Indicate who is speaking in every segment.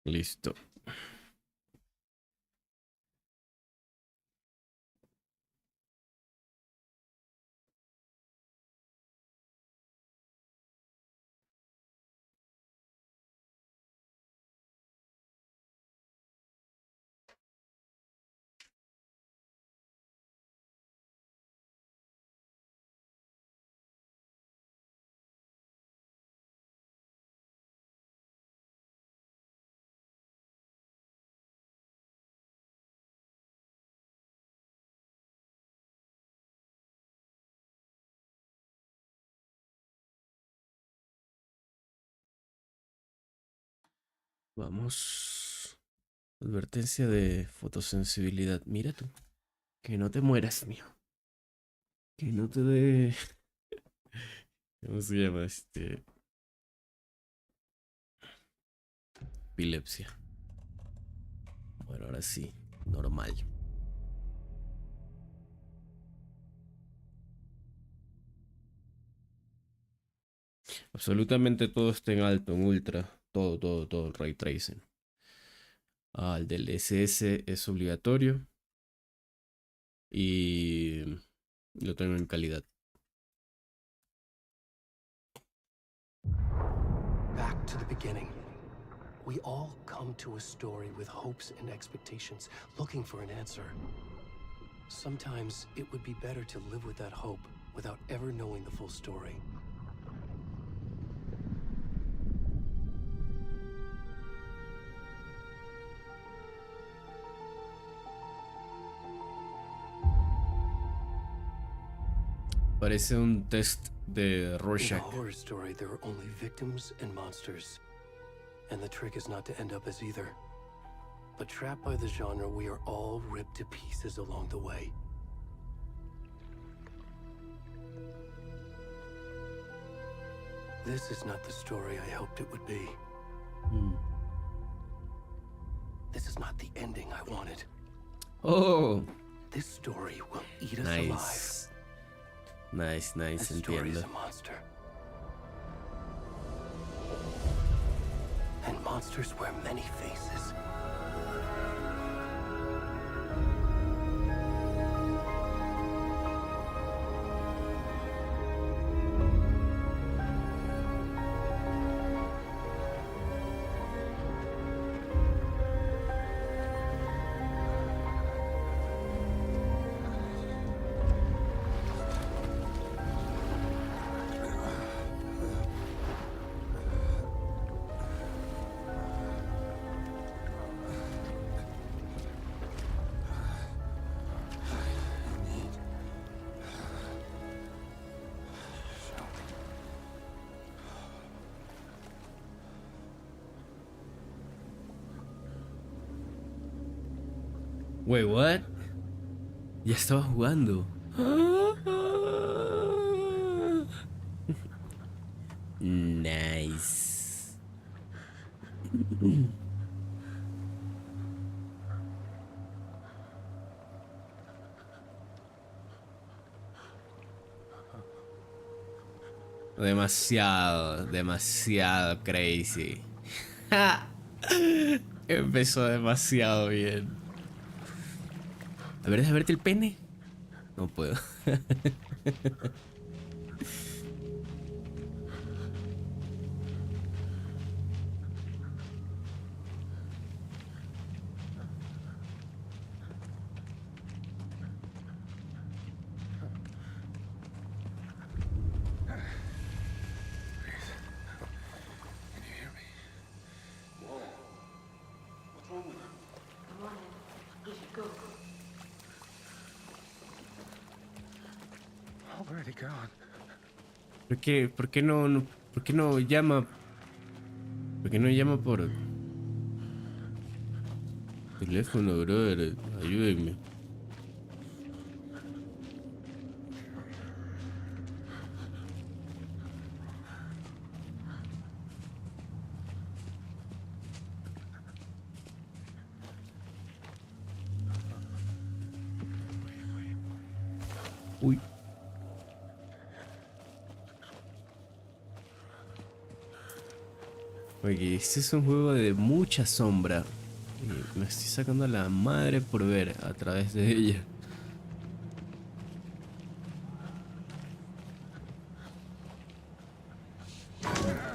Speaker 1: Listo. Vamos. Advertencia de fotosensibilidad. Mira tú. Que no te mueras, mío. Que no te dé. ¿Cómo se llama? Epilepsia. Bueno, ahora sí. Normal. Absolutamente todo está en alto, en ultra. Todo, todo, todo. El ray tracing. El del SS es obligatorio. Y lo tengo en calidad.
Speaker 2: Back to the beginning. We all come to a story with hopes and expectations, looking for an answer. Sometimes it would be better to live with that hope without ever knowing the full story.
Speaker 1: Parece un test de
Speaker 2: In a
Speaker 1: Rorschach.
Speaker 2: horror story, there are only victims and monsters. And the trick is not to end up as either. But trapped by the genre, we are all ripped to pieces along the way. This is not the story I hoped it would be. This is not the ending I wanted.
Speaker 1: Oh,
Speaker 2: This story will eat us alive.
Speaker 1: nice. Nice, nice,
Speaker 2: This story is
Speaker 1: entiendo.
Speaker 2: a monster. And monsters wear many faces.
Speaker 1: Wait, what? Ya estaba jugando. Nice. Demasiado, demasiado crazy. Empezó demasiado bien. A ver, déjame verte el pene. No puedo.
Speaker 3: Can you hear me? Whoa. What's wrong with him?
Speaker 4: Come on, he should go.
Speaker 3: Already gone.
Speaker 1: Por qué no, por qué no llama? ¿Por qué no llama por teléfono, brother? Ayúdenme. Uy. Oye, este es un juego de mucha sombra. Y me estoy sacando la madre por ver a través de ella.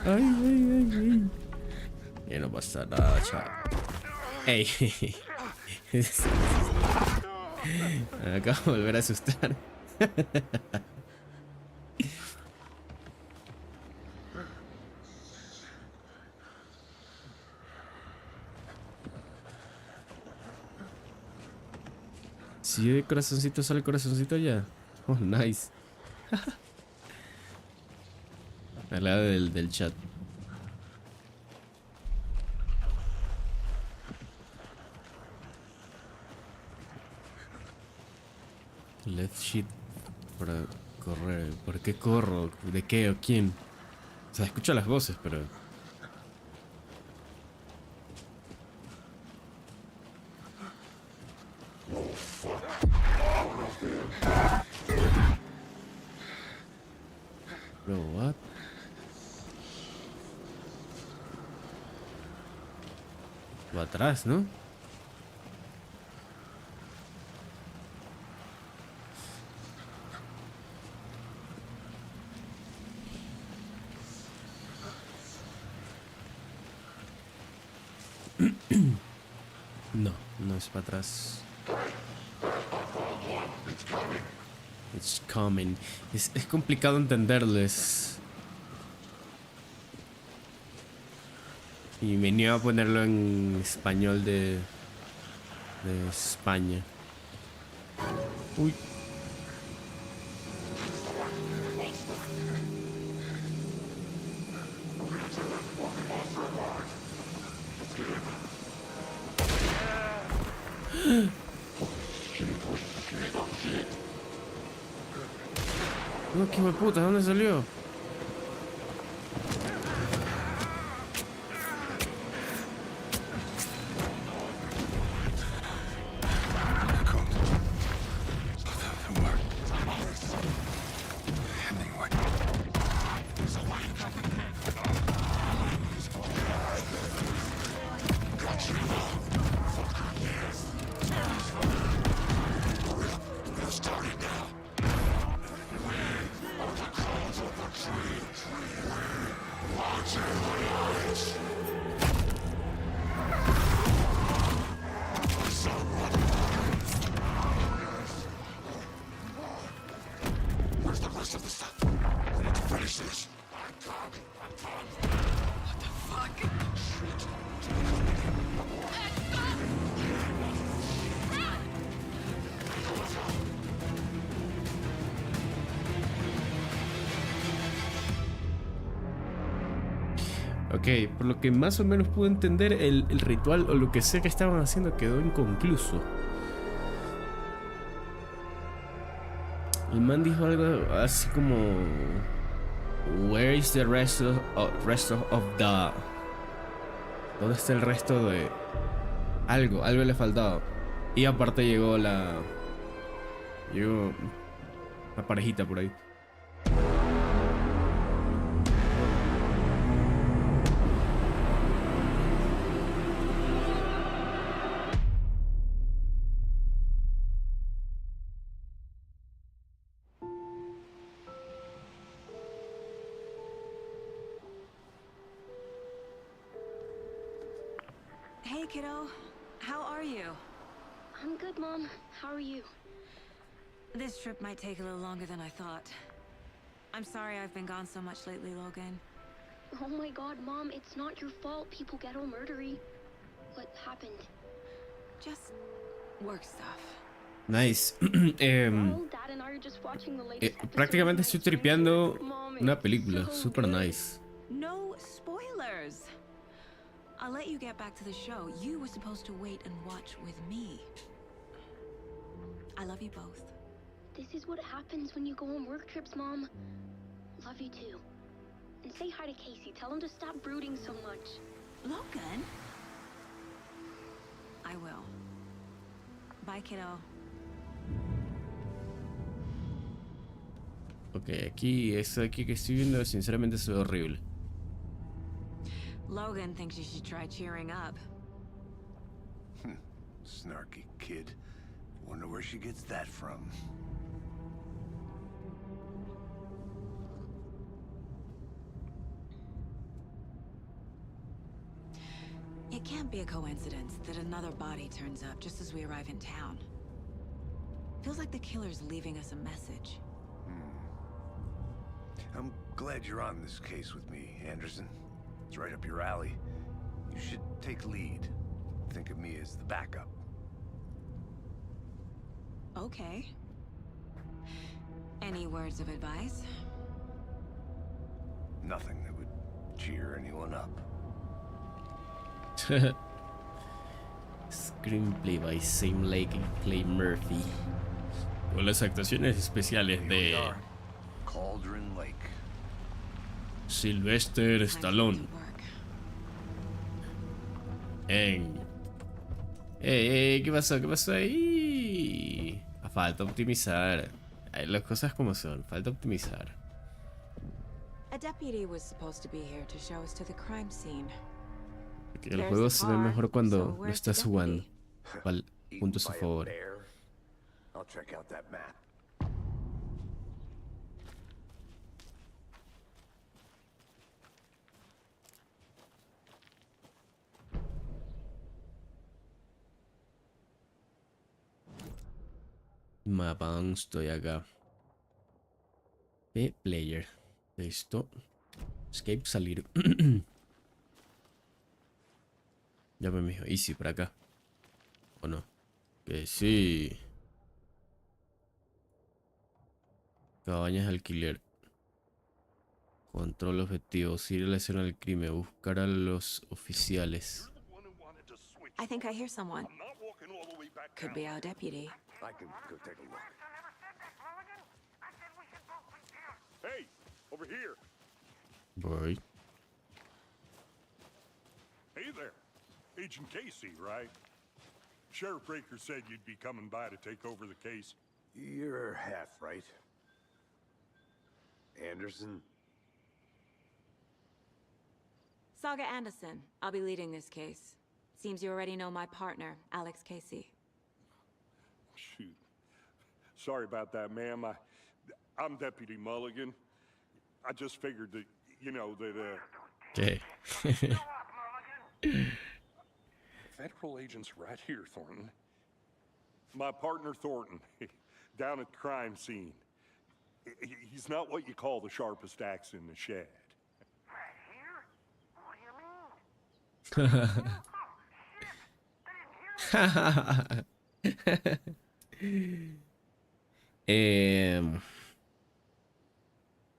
Speaker 1: Ay, ay, ay, ay. Ya no pasa nada, chaval. Ey. Me acabo de volver a asustar. Si de corazoncito sale corazoncito ya. Oh, nice. Al lado del chat. Left shift para correr. ¿Por qué corro? ¿De qué o quién? O sea, escucho las voces, pero... Bro, what? Va atrás, ¿no? No, no es para atrás. It's coming. Es complicado entenderles. Y venía a ponerlo en español de España. Uy. No, qué puta, ¿dónde salió? Ok, por lo que más o menos pude entender, el ritual o lo que sea que estaban haciendo quedó inconcluso. El man dijo algo así como... Where is the rest of the... ¿Dónde está el resto de...? Algo le faltaba. Y aparte llegó la parejita por ahí.
Speaker 5: Hey, kiddo. How are you?
Speaker 4: I'm good, Mom. How are you?
Speaker 5: This trip might take a little longer than I thought. I'm sorry I've been gone so much lately, Logan.
Speaker 4: Oh my god, Mom, it's not your fault people get all murdery. What happened?
Speaker 5: Just work stuff.
Speaker 1: Nice.
Speaker 4: Well, Dad and I are just watching the latest episode
Speaker 1: Prácticamente
Speaker 4: of
Speaker 1: estoy
Speaker 4: STRIX.
Speaker 1: tripeando
Speaker 4: Mom,
Speaker 1: una
Speaker 4: it's
Speaker 1: película.
Speaker 4: so
Speaker 1: Super
Speaker 4: good.
Speaker 1: nice.
Speaker 5: No spoilers. I'll let you get back to the show. You were supposed to wait and watch with me. I love you both.
Speaker 4: This is what happens when you go on work trips, Mom. Love you too. And say hi to Casey. Tell him to stop brooding so much.
Speaker 5: Logan? I will. Bye, kiddo.
Speaker 1: Ok, aquí, esto de aquí que estoy viendo sinceramente se ve horrible.
Speaker 5: Logan thinks you should try cheering up.
Speaker 3: Snarky kid. Wonder where she gets that from.
Speaker 5: It can't be a coincidence that another body turns up just as we arrive in town. Feels like the killer's leaving us a message.
Speaker 3: I'm glad you're on this case with me, Anderson. It's right up your alley. You should take lead. Think of me as the backup.
Speaker 5: Okay. Any words of advice?
Speaker 3: Nothing that would cheer anyone up.
Speaker 1: Screenplay by Sam Lake y Clay Murphy. Con las actuaciones especiales
Speaker 3: Here we
Speaker 1: de
Speaker 3: are. Cauldron Lake.
Speaker 1: Sylvester
Speaker 5: Time to
Speaker 1: Stallone
Speaker 5: do work.
Speaker 1: en... ¡Ey! ¿Qué pasó? ¿Qué pasó ahí? Falta optimizar. Las cosas como son. Falta optimizar.
Speaker 5: A deputy was supposed to be here to show us to the crime scene.
Speaker 1: Porque el juego se ve mejor cuando lo estás jugando. Puntos a
Speaker 3: Eaten by a
Speaker 1: favor.
Speaker 3: bear? I'll check out that map.
Speaker 1: Mapa, estoy acá. Player. Listo. Escape, salir. Ya me dijo. Easy por acá. ¿O no? Que sí. Cabañas de alquiler. Control objetivo. Ir a la escena del crimen. Buscar a los oficiales.
Speaker 5: I think I hear someone. Could be our deputy.
Speaker 3: I can go take a look.
Speaker 6: Hey, over here.
Speaker 1: Voy.
Speaker 6: Hey there. Agent Casey, right? Sheriff Breaker said you'd be coming by to take over the case.
Speaker 3: You're half right. Anderson?
Speaker 5: Saga Anderson. I'll be leading this case. Seems you already know my partner, Alex Casey.
Speaker 6: Shoot. Sorry about that, ma'am. I'm Deputy Mulligan. I just figured that, you know, that,
Speaker 1: ¿Qué?
Speaker 6: federal agent's right here, Thornton. My partner, Thornton, down at the crime scene. He's not what you call the sharpest axe in the shed.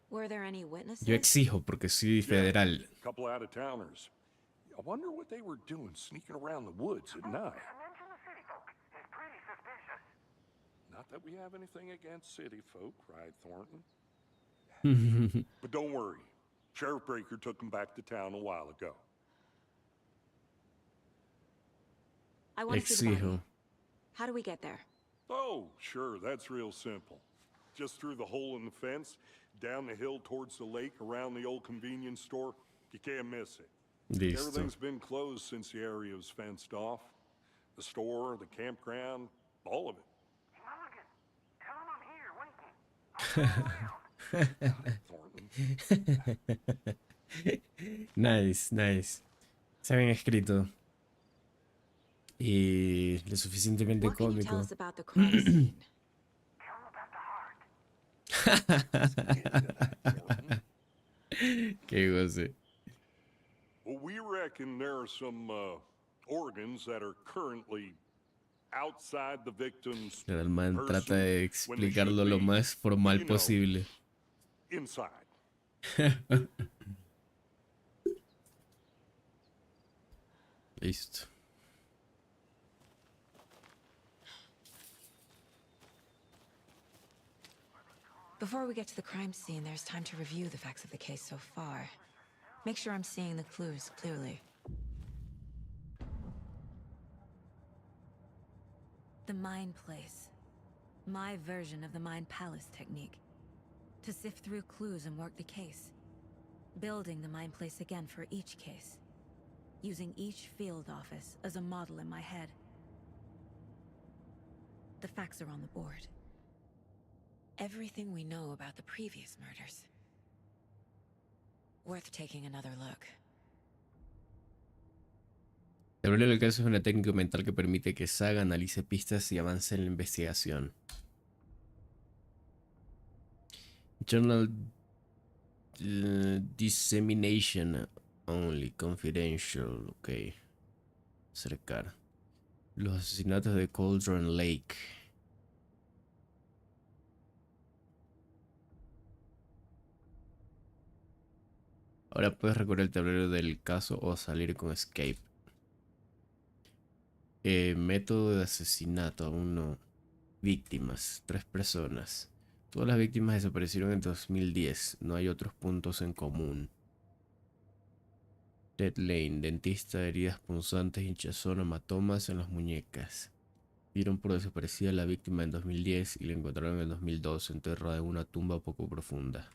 Speaker 5: Were there any witnesses?
Speaker 1: Yo exijo porque soy federal.
Speaker 6: A couple out-of-towners. I wonder what they were doing sneaking around the woods at night. Not that we have anything against city folk, right, Thornton? But don't worry. Sheriff Breaker took them back to town a while ago.
Speaker 5: I want to see the
Speaker 1: Exijo.
Speaker 5: body. How do we get there?
Speaker 6: Oh, sure, that's real simple. Just through the hole in the fence, down the hill towards the lake, around the old convenience store. You can't miss it.
Speaker 1: Listo.
Speaker 6: Everything's been closed since the area was fenced off. The store, the campground, all of it. Thornton.
Speaker 1: Nice, nice. Está bien escrito. Y lo suficientemente
Speaker 5: What can you tell
Speaker 1: cómico.
Speaker 5: us about the crime scene?
Speaker 1: Qué goce.
Speaker 6: Well, we reckon there are some organs that are currently outside the victim's
Speaker 1: El man trata de
Speaker 6: person when they
Speaker 1: explicarlo
Speaker 6: should
Speaker 1: lo
Speaker 6: be,
Speaker 1: más formal
Speaker 6: you know,
Speaker 1: posible.
Speaker 6: inside.
Speaker 1: Listo.
Speaker 5: Before we get to the crime scene, there's time to review the facts of the case so far. Make sure I'm seeing the clues clearly. The Mind Place. My version of the Mind Palace technique. To sift through clues and work the case. Building the Mind Place again for each case. using each field office as a model in my head. The facts are on the board. Everything we know about the previous murders. Worth taking another look.
Speaker 1: El tablero del caso es una técnica mental que permite que Saga analice pistas y avance en la investigación. Journal dissemination only, confidential, ok. Acercar. Los asesinatos de Cauldron Lake. Ahora puedes recorrer el tablero del caso o salir con escape. Método de asesinato, aún no. Víctimas, 3 personas. Todas las víctimas desaparecieron en 2010. No hay otros puntos en común. Dead Lane, dentista, heridas punzantes, hinchazón, hematomas en las muñecas. Dieron por desaparecida a la víctima en 2010 y la encontraron en 2002 enterrada en una tumba poco profunda.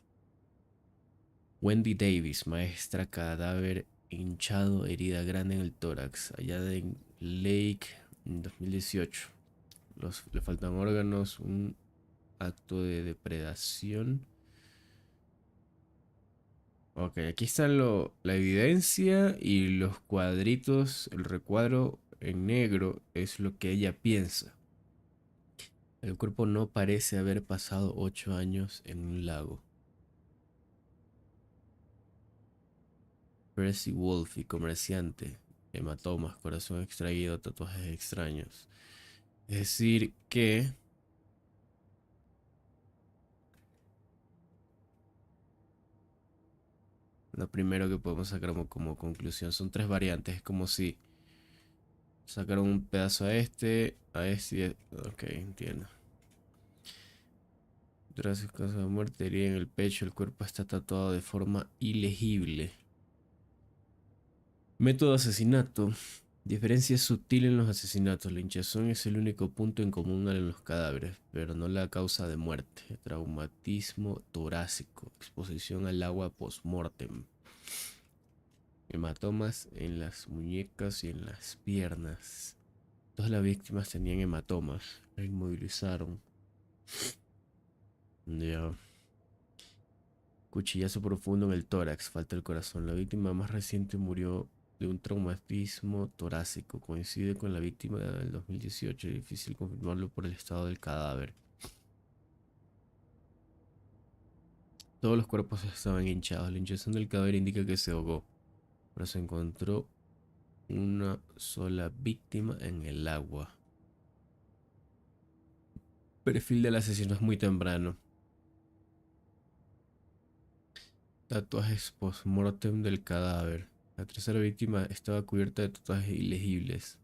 Speaker 1: Wendy Davis, maestra, cadáver hinchado, herida grande en el tórax, hallada en Lake en 2018. Le faltan órganos, un acto de depredación. Ok, aquí está la evidencia y los cuadritos, el recuadro en negro es lo que ella piensa. El cuerpo no parece haber pasado 8 años en un lago. Percy Wolfe, comerciante, hematomas, corazón extraído, tatuajes extraños. Es decir que lo primero que podemos sacar como conclusión son 3 variantes. Es como si sacaron un pedazo a este y a... Ok, entiendo. Tras caso de muerte, herida en el pecho, el cuerpo está tatuado de forma ilegible. Método de asesinato. Diferencia sutil en los asesinatos. La hinchazón es el único punto en común en los cadáveres, pero no la causa de muerte. Traumatismo torácico. Exposición al agua post-mortem. Hematomas en las muñecas y en las piernas. Todas las víctimas tenían hematomas. La inmovilizaron. Ya. Cuchillazo profundo en el tórax. Falta el corazón. La víctima más reciente murió de un traumatismo torácico. Coincide con la víctima del 2018. Es difícil confirmarlo por el estado del cadáver. Todos los cuerpos estaban hinchados. La hinchazón del cadáver indica que se ahogó. Pero se encontró una sola víctima en el agua. Perfil del asesino es muy temprano. Tatuajes post-mortem del cadáver. La tercera víctima estaba cubierta de tatuajes ilegibles.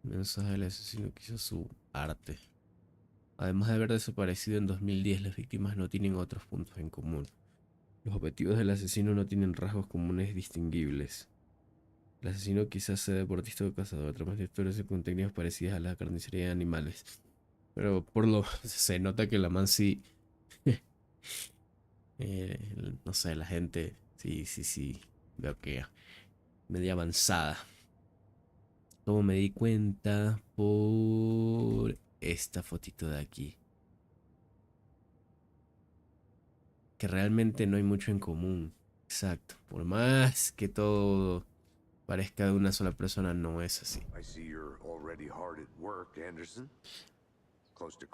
Speaker 1: Mensaje del asesino que hizo su arte. Además de haber desaparecido en 2010, las víctimas no tienen otros puntos en común. Los objetivos del asesino no tienen rasgos comunes distinguibles. El asesino quizás sea deportista o cazador, tramas de historias con técnicas parecidas a la carnicería de animales. Pero se nota que la man sí... no sé, la gente sí, veo que media avanzada. Como me di cuenta por esta fotito de aquí. Que realmente no hay mucho en común. Exacto. Por más que todo parezca de una sola persona, no es así.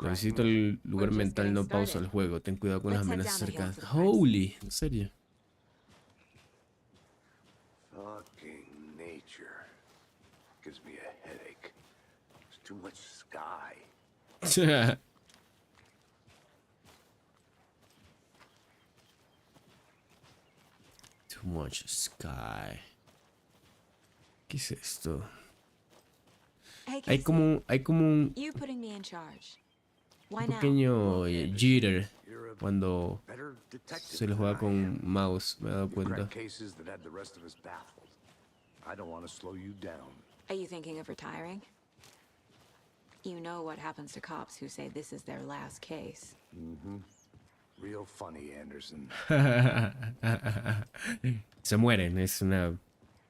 Speaker 1: La visita al lugar mental no pausa el juego. Ten cuidado con las amenazas cercanas. Holy, en serio.
Speaker 3: Fucking nature gives me a headache. There's too much sky.
Speaker 1: Too much sky. ¿Qué es esto? Hay como un pequeño jitter cuando se le juega con mouse, me he dado cuenta.
Speaker 5: Are you thinking of retiring? You know what happens to cops who say this is their last case.
Speaker 3: Real funny, Anderson.
Speaker 1: Se mueren, es una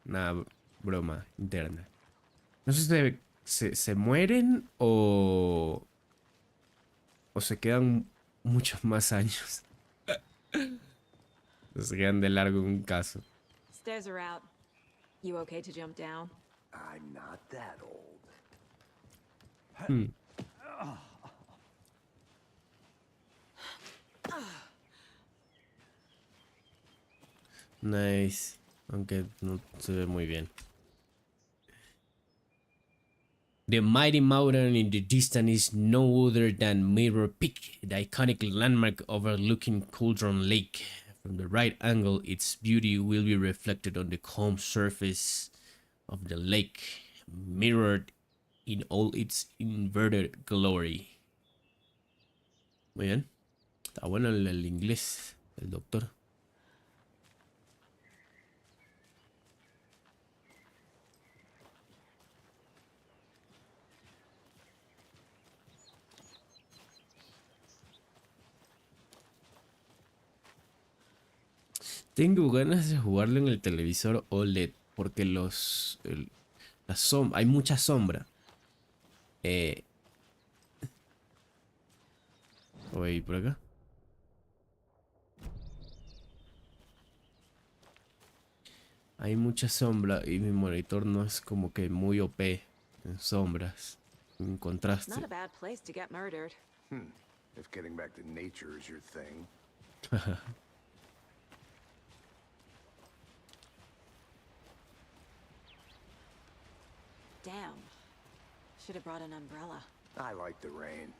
Speaker 1: Una broma interna. No sé si se mueren o se quedan muchos más años. Se quedan de largo en un caso.
Speaker 5: Stairs are out. You okay to jump down?
Speaker 3: I'm not that old.
Speaker 1: Nice. Aunque no se ve muy bien. The mighty mountain in the distance is no other than Mirror Peak, the iconic landmark overlooking Cauldron Lake. From the right angle, its beauty will be reflected on the calm surface of the lake, mirrored in all its inverted glory. Muy bien. Está bueno el inglés del doctor. Tengo ganas de jugarlo en el televisor OLED porque hay mucha sombra. Voy a ir por acá. Hay mucha sombra y mi monitor no es como que muy OP en sombras, en contraste.
Speaker 5: Not a bad place to get murdered.
Speaker 3: If getting back to nature is your thing.
Speaker 5: Damn. Should have brought an umbrella.
Speaker 3: I like the rain.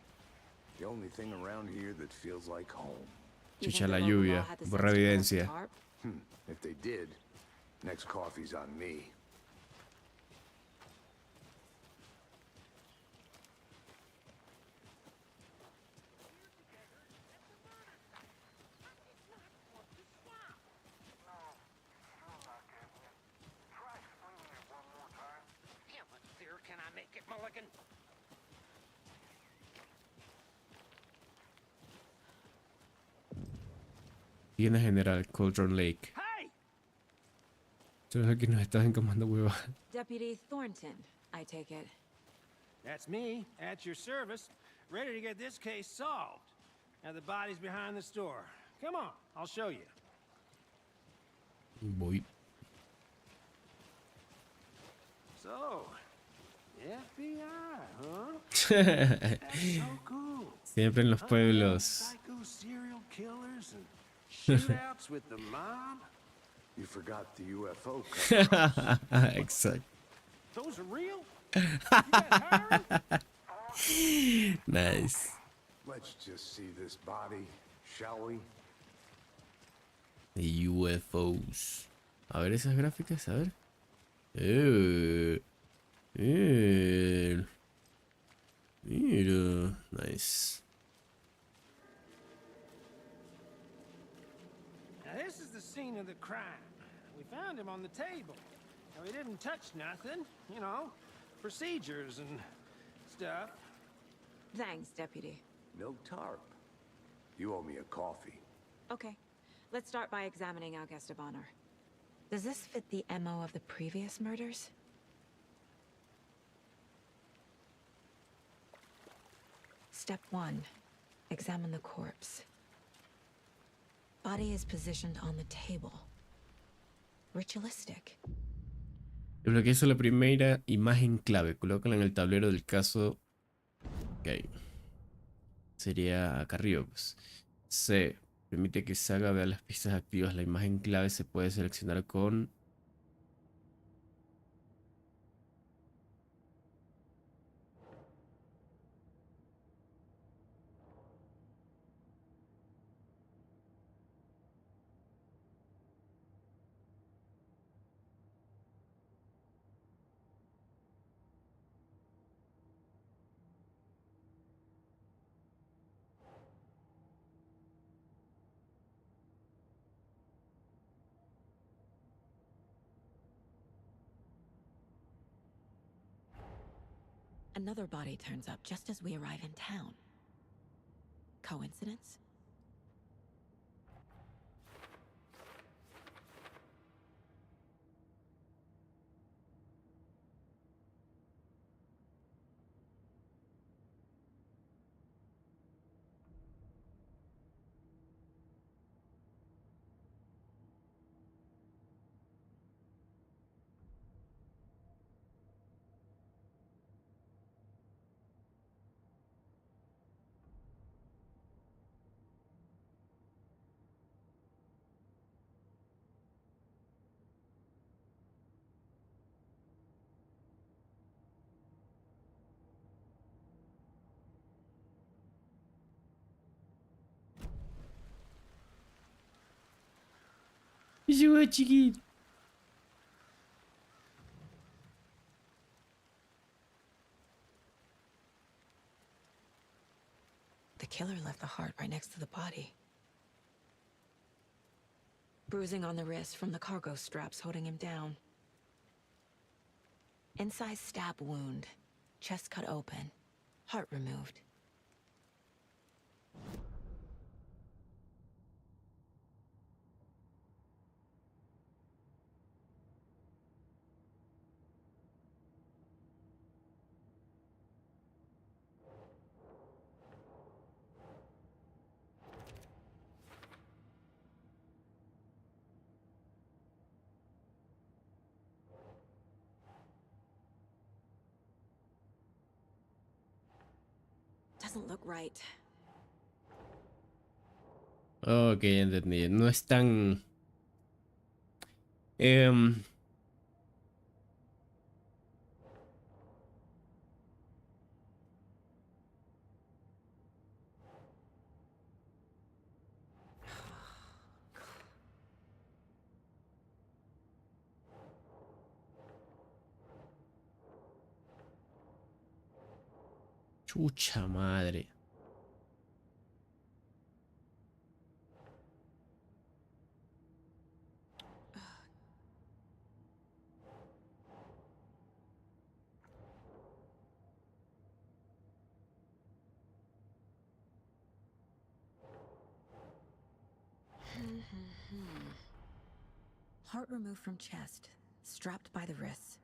Speaker 3: The only thing around here that feels like home.
Speaker 5: You
Speaker 1: Chucha
Speaker 5: think
Speaker 1: la
Speaker 5: the local
Speaker 1: lluvia,
Speaker 5: law had the
Speaker 1: por
Speaker 5: sense to put up a
Speaker 1: evidencia.
Speaker 5: tarp?
Speaker 3: If they did, next coffee's on me.
Speaker 7: Can I make it, Mulligan?
Speaker 1: Tiene General Cauldron Lake.
Speaker 7: Hey!
Speaker 1: Esto es lo que nos están encomando hueva.
Speaker 5: Deputy Thornton, I take it.
Speaker 7: That's me, at your service, ready to get this case solved. Now the body's behind the store. Come on, I'll show you.
Speaker 1: Voy.
Speaker 7: So, FBI, huh? That's so cool.
Speaker 1: Siempre en los pueblos.
Speaker 7: Psycho serial killers and shootouts with the mob.
Speaker 3: You forgot the UFO cover.
Speaker 1: Exacto.
Speaker 7: Those are real? You got hiring?
Speaker 1: Nice.
Speaker 3: Let's just see this body, shall we?
Speaker 1: The UFOs. A ver esas gráficas, a ver. Mira. Nice.
Speaker 7: Now this is the scene of the crime. We found him on the table. Now he didn't touch nothing, you know, procedures and stuff.
Speaker 5: Thanks, Deputy.
Speaker 3: No tarp. You owe me a coffee.
Speaker 5: Okay, let's start by examining our guest of honor. Does this fit the MO of the previous murders? Step 1. Examine the corpse. Body is positioned on the table. Ritualistic.
Speaker 1: Desbloquea la primera imagen clave. Colócala en el tablero del caso. Ok. Sería acá arriba, pues. C. Permite que Saga vea las pistas activas. La imagen clave se puede seleccionar con...
Speaker 5: Another body turns up just as we arrive in town. Coincidence?
Speaker 1: Llegó chiquito.
Speaker 5: The killer left the heart right next to the body. Bruising on the wrist from the cargo straps holding him down. Incised stab wound. Chest cut open. Heart removed. Doesn't look right.
Speaker 1: Ok, entendí. No es tan... em, chucha madre.
Speaker 5: Heart removed from chest, strapped by the wrists.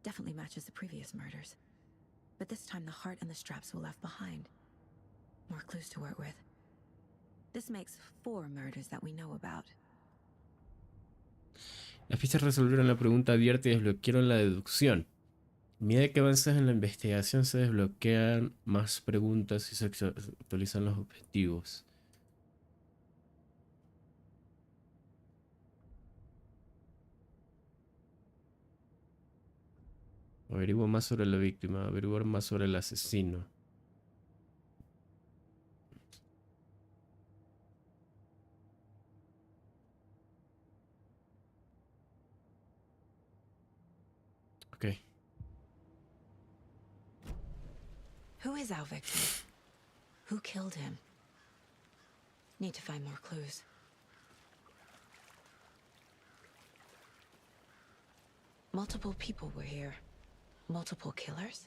Speaker 5: Definitely matches the previous murders. But this time the heart and the straps were left behind. More clues to work with. This makes 4 murders that we know about.
Speaker 1: Las pistas resolvieron la pregunta abierta y desbloquearon la deducción. A medida que avanzas en la investigación se desbloquean más preguntas y se actualizan los objetivos. Averigua más sobre la víctima, averiguar más sobre el asesino. Ok.
Speaker 5: Who is our victim? Who killed him? Need to find more clues. Multiple people were here. Multiple killers?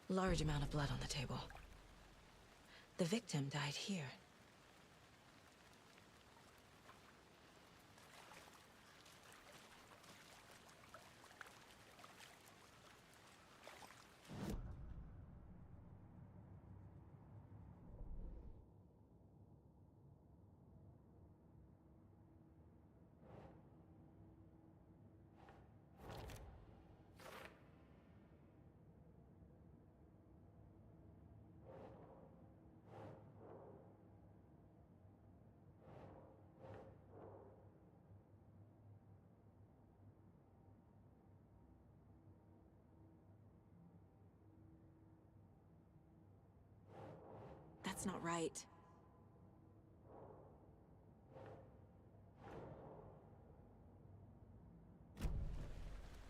Speaker 5: Large amount of blood on the table. The victim died here. That's not right.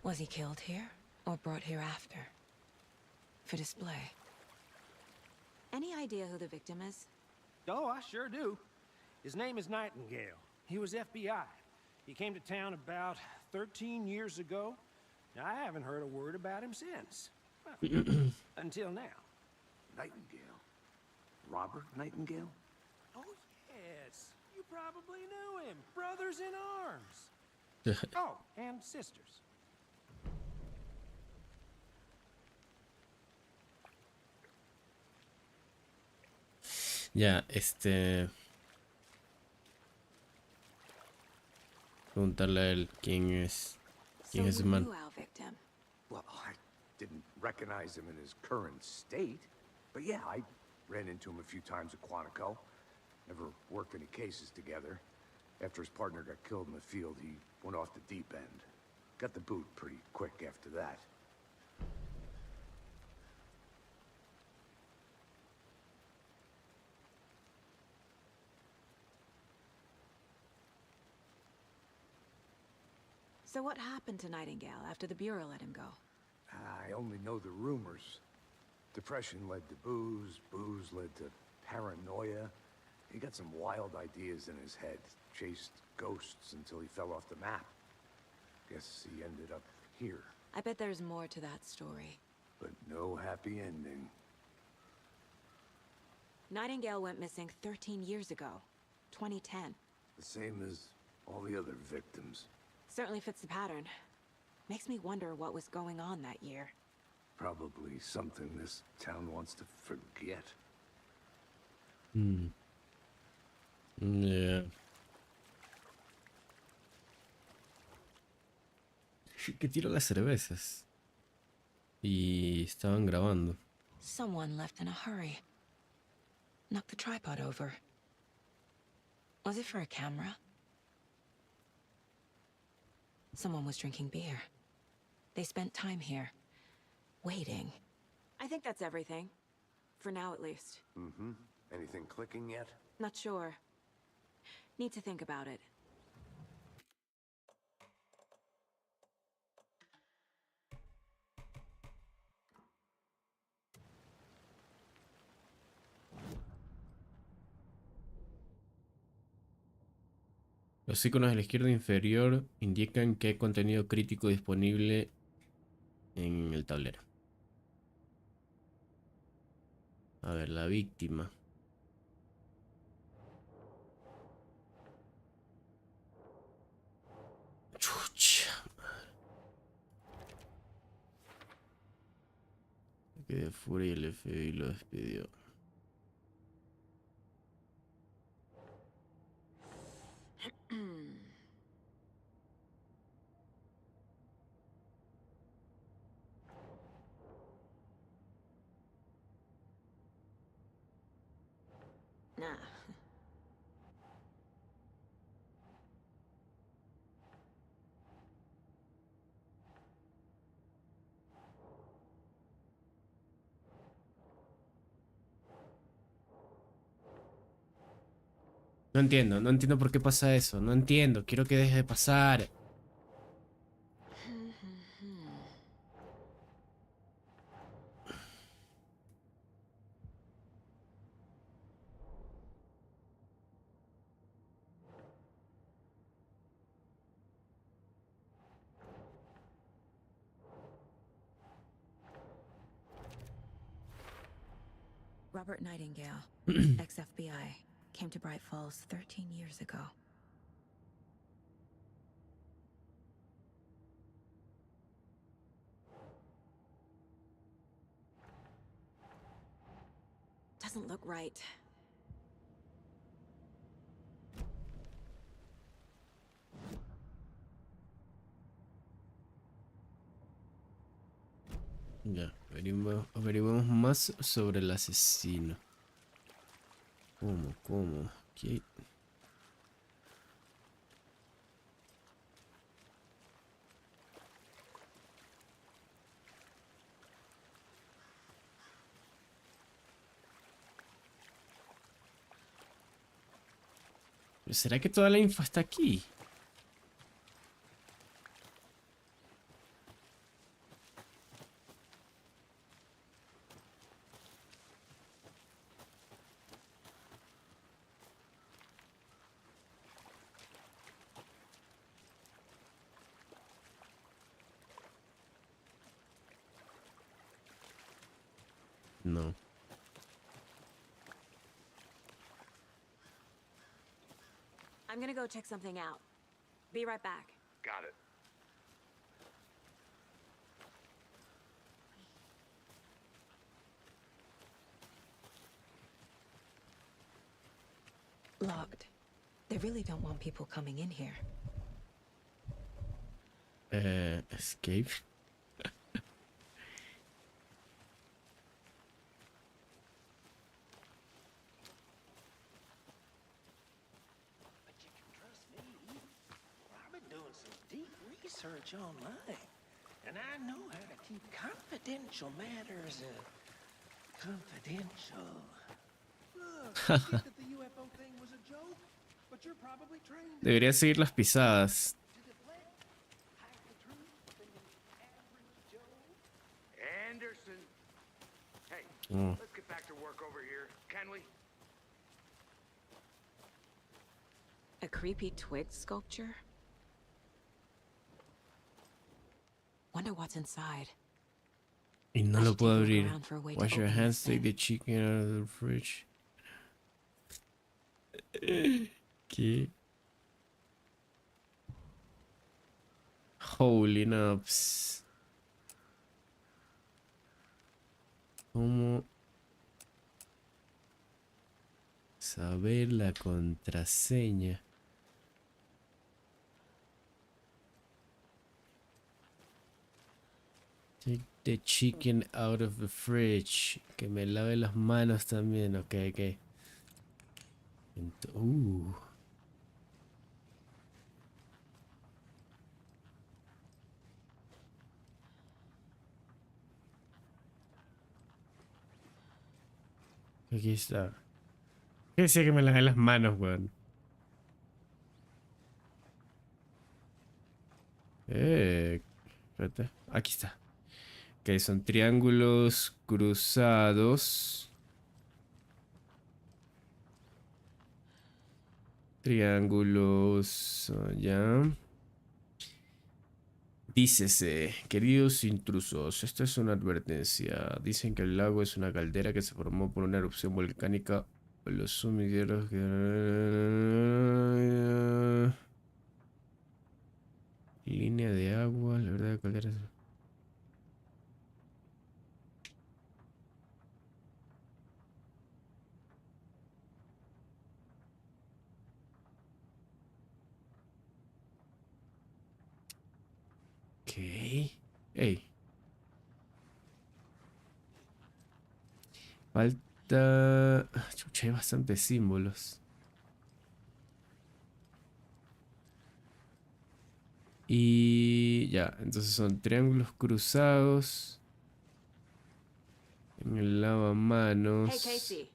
Speaker 5: Was he killed here or brought here after? For display. Any idea who the victim is?
Speaker 7: Oh, I sure do. His name is Nightingale. He was FBI. He came to town about 13 years ago. Now, I haven't heard a word about him since. Well, until now.
Speaker 3: Nightingale? Robert Nightingale?
Speaker 7: Oh, yes. You probably knew him. Brothers in arms. Oh, and sisters.
Speaker 1: Ya, preguntarle a él quién es el man.
Speaker 5: Our victim.
Speaker 3: Well, I didn't recognize him in his current state. But yeah, I ran into him a few times at Quantico. Never worked any cases together. After his partner got killed in the field, he went off the deep end. Got the boot pretty quick after that.
Speaker 5: So what happened to Nightingale after the Bureau let him go?
Speaker 3: I only know the rumors. Depression led to booze, booze led to paranoia. He got some wild ideas in his head, chased ghosts until he fell off the map. Guess he ended up here.
Speaker 5: I bet there's more to that story.
Speaker 3: But no happy ending.
Speaker 5: Nightingale went missing 13 years ago, 2010.
Speaker 3: The same as all the other victims.
Speaker 5: Certainly fits the pattern. Makes me wonder what was going on that year.
Speaker 3: Probably something this town wants to forget.
Speaker 1: Yeah. Que tiró las cervezas. Y estaban grabando.
Speaker 5: Someone left in a hurry. Knocked the tripod over. Was it for a camera? Someone was drinking beer. They spent time here, waiting. I think that's everything. For now, at least.
Speaker 3: Mm-hmm. Anything clicking yet?
Speaker 5: Not sure. Need to think about it.
Speaker 1: Los iconos a la izquierda inferior indican que hay contenido crítico disponible en el tablero. A ver, la víctima. Chucha madre. Que de furia y el FBI lo despidió.
Speaker 5: Nah.
Speaker 1: No entiendo por qué pasa eso. No entiendo, quiero que deje de pasar.
Speaker 5: Robert Nightingale, ex-FBI, came to Bright Falls 13 years ago. Doesn't look right.
Speaker 1: Ya, averiguemos más sobre el asesino. ¿Cómo? ¿Qué? ¿Será que toda la info está aquí? No.
Speaker 5: I'm gonna go check something out. Be right back.
Speaker 3: Got it.
Speaker 5: Locked. They really don't want people coming in here.
Speaker 1: Escape.
Speaker 7: But you can trust me. I've been doing some deep research online, and I know how to keep confidential matters confidential. Look, I think that the UFO thing was a joke, but you're probably trained.
Speaker 1: Debería seguir las pisadas.
Speaker 7: To deflect,
Speaker 3: Anderson. Hey,
Speaker 1: Oh.
Speaker 3: let's get back to work over here, can we?
Speaker 5: A creepy twig sculpture? Wonder what's inside.
Speaker 1: Y no
Speaker 5: I
Speaker 1: lo
Speaker 5: should
Speaker 1: puedo
Speaker 5: take a look
Speaker 1: abrir.
Speaker 5: around for a way to
Speaker 1: Wash your
Speaker 5: open
Speaker 1: hands,
Speaker 5: this
Speaker 1: take
Speaker 5: thing.
Speaker 1: the chicken out of the fridge. ¿Qué? Holy nuts. ¿Cómo saber la contraseña? Take the chicken out of the fridge. Que me lave las manos también. Ok, ok. Aquí está. ¿Qué decía que me lave las manos, weón? Espérate. Aquí está. Ok, son triángulos cruzados. Triángulos. Ya. Dícese, queridos intrusos, esta es una advertencia. Dicen que el lago es una caldera que se formó por una erupción volcánica o los sumideros que... Línea de agua, la verdad, caldera... Ok. Ey. Falta... Chucha, hay bastantes símbolos. Y ya, entonces son triángulos cruzados. En el lavamanos.
Speaker 5: Hey, Casey.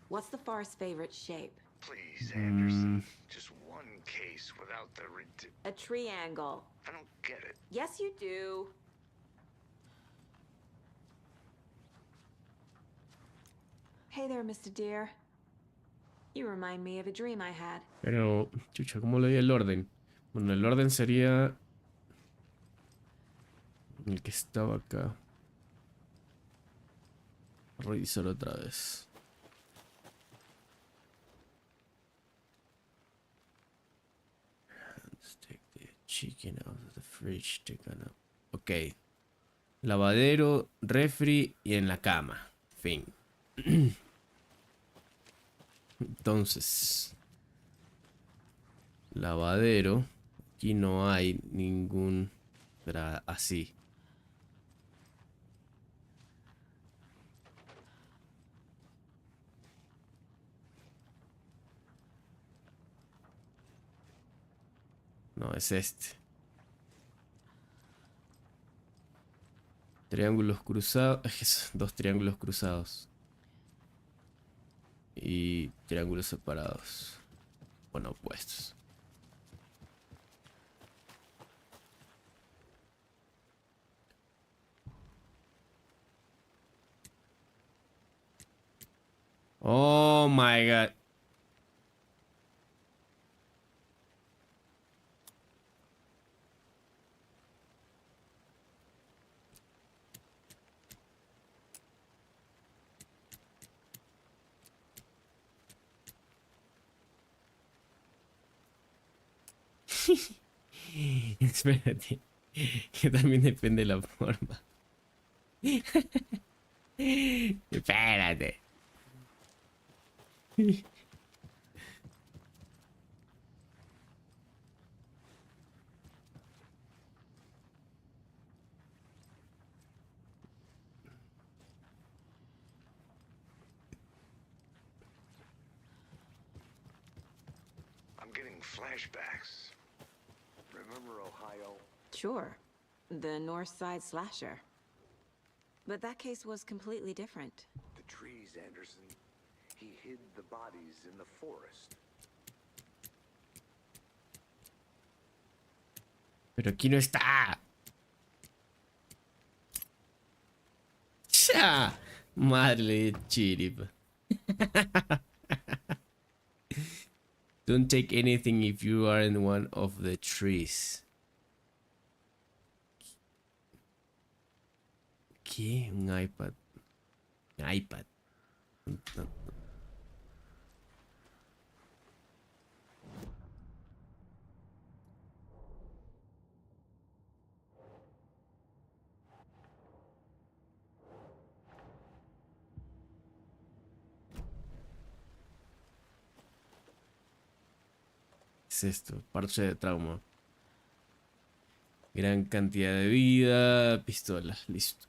Speaker 5: What's the far's favorite shape?
Speaker 3: Please, Anderson. Just one case without the
Speaker 5: A triangle.
Speaker 3: I don't get it.
Speaker 5: Yes, you do. Hey there, Mr. Deer. You remind me of a dream I had.
Speaker 1: Pero, chucha, ¿cómo le doy el orden? Bueno, el orden sería... el que estaba acá. Revisar otra vez. Let's take the chicken out of the fridge. Ok. Lavadero, refri y en la cama. Fin. Entonces. Lavadero. Aquí no hay ningún... así. No, es este. Triángulos cruzados. Dos triángulos cruzados. Y triángulos separados. Bueno, opuestos. Oh my god. Espérate. Que también depende de la forma. Espérate.
Speaker 3: I'm getting flashbacks. Remember Ohio?
Speaker 5: Sure. The North Side Slasher. But that case was completely different.
Speaker 3: The trees, Anderson. He hid the bodies in the forest.
Speaker 1: Pero aquí no está. Madre chirip. Don't take anything if you are in one of the trees. ¿Qué? Un iPad. iPad. No. ¿Qué es esto? Parche de trauma. Gran cantidad de vida. Pistolas. Listo.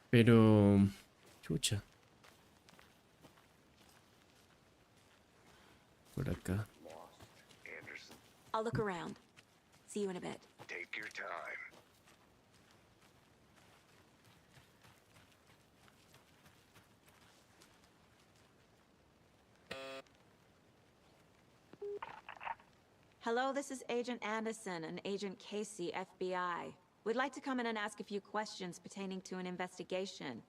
Speaker 1: Pero... chucha. Por acá.
Speaker 3: Anderson,
Speaker 5: I'll look around. See you in a bit.
Speaker 3: take your time.
Speaker 5: Hello, this is Agent Anderson and Agent Casey, FBI. We'd like to come in and ask a few questions pertaining to an investigation.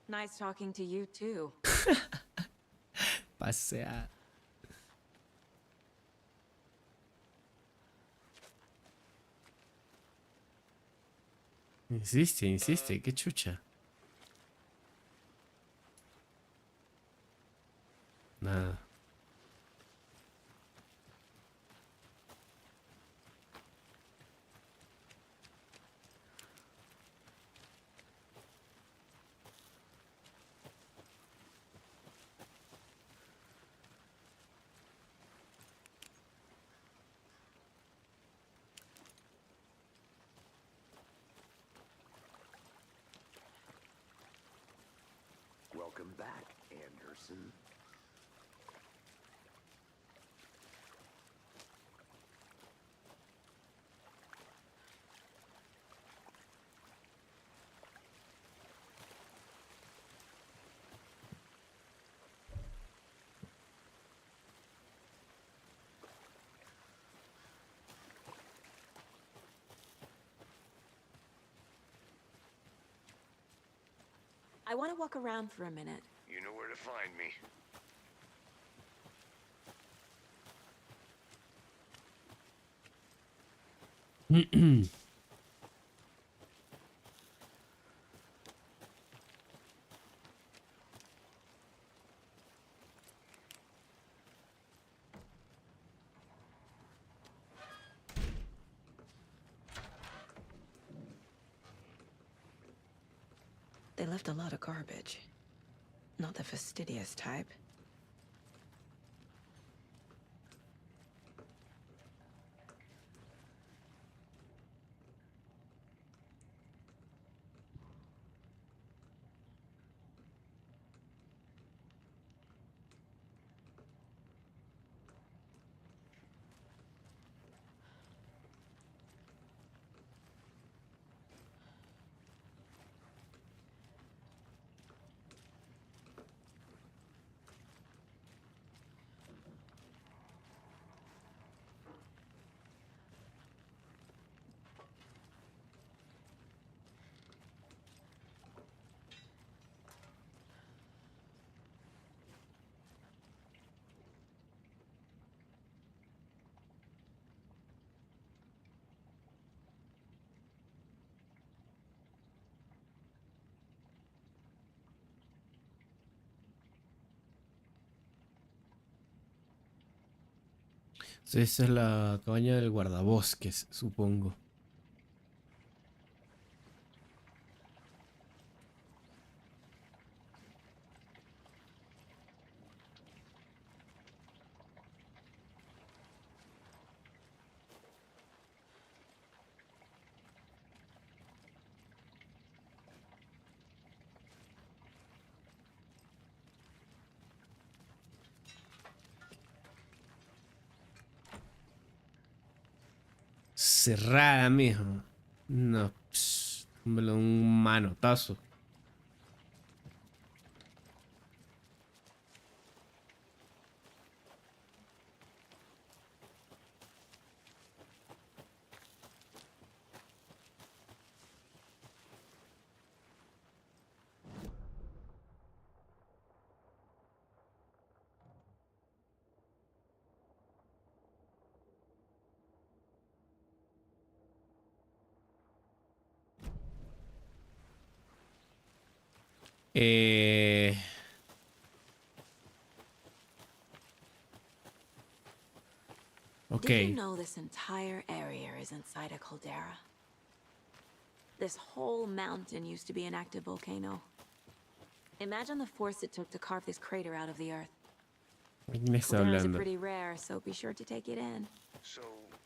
Speaker 5: Nice talking to you, too.
Speaker 1: Pasea. Insiste, insiste. Qué chucha. Nada.
Speaker 3: Welcome back, Anderson.
Speaker 5: I want to walk around for a minute.
Speaker 3: You know where to find me.
Speaker 5: They left a lot of garbage. Not the fastidious type.
Speaker 1: Sí, esa es la cabaña del guardabosques, supongo. Cerrada, mijo. No, dámelo un manotazo.
Speaker 5: Did
Speaker 1: Ok.
Speaker 5: you know this entire area is inside a caldera? This whole mountain used to be an active volcano. Imagine the force it took to carve this crater out of the earth.
Speaker 1: ¿De quién está
Speaker 5: Calderas are
Speaker 1: hablando?
Speaker 5: pretty rare, so be sure to take it in.
Speaker 8: So,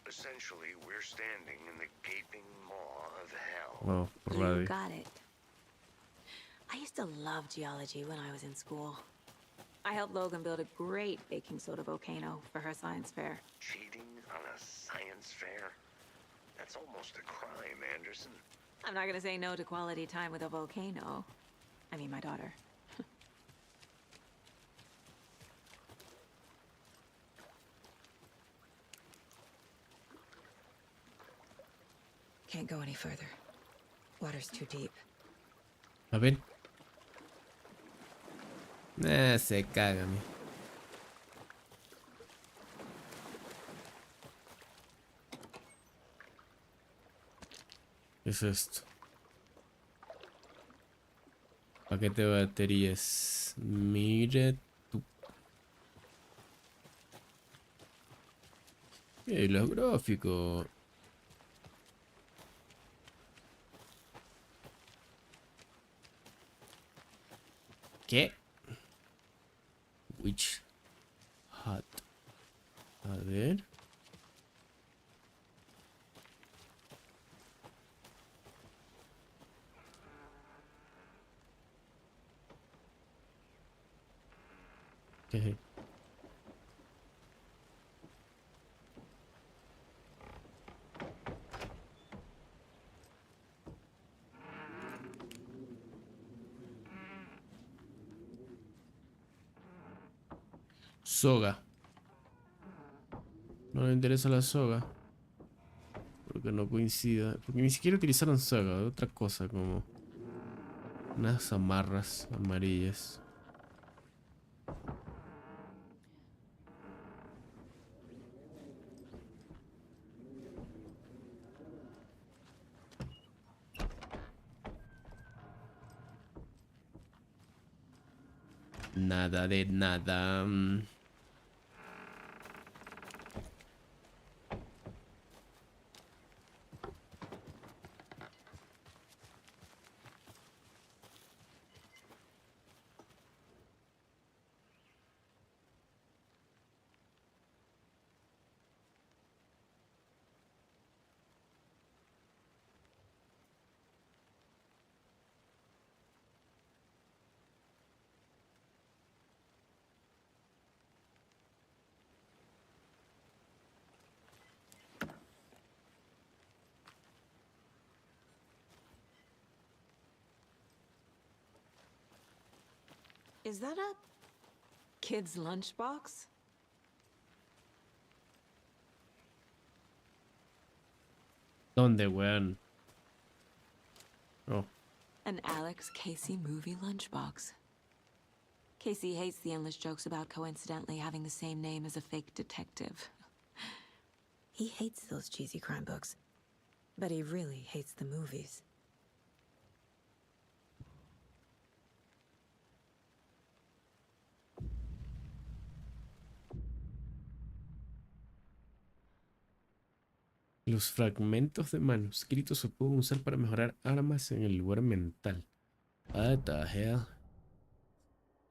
Speaker 8: essentially, we're standing in the gaping maw of hell.
Speaker 1: Oh, por
Speaker 5: You
Speaker 1: radio.
Speaker 5: got it. I used to love geology when I was in school. I helped Logan build a great baking soda volcano for her science fair.
Speaker 8: Cheating on a science fair? That's almost a crime, Anderson.
Speaker 5: I'm not gonna say no to quality time with a volcano. I mean, my daughter. Can't go any further. Water's too deep.
Speaker 1: A ver. Se caga, mi. ¿Qué es esto? Paquete de baterías. Mire tú. Los gráficos. ¿Qué? Which hut? A ver. ¿Qué? Soga. No me interesa la soga. Porque no coincida. Porque ni siquiera utilizaron soga. Otra cosa como unas amarras amarillas. Nada de nada.
Speaker 5: Is that a kid's lunchbox?
Speaker 1: ¿Dónde, weón? Oh.
Speaker 5: An Alex Casey movie lunchbox. Casey hates the endless jokes about coincidentally having the same name as a fake detective. He hates those cheesy crime books, but he really hates the movies.
Speaker 1: Los fragmentos de manuscritos se pueden usar para mejorar armas en el lugar mental. What the hell?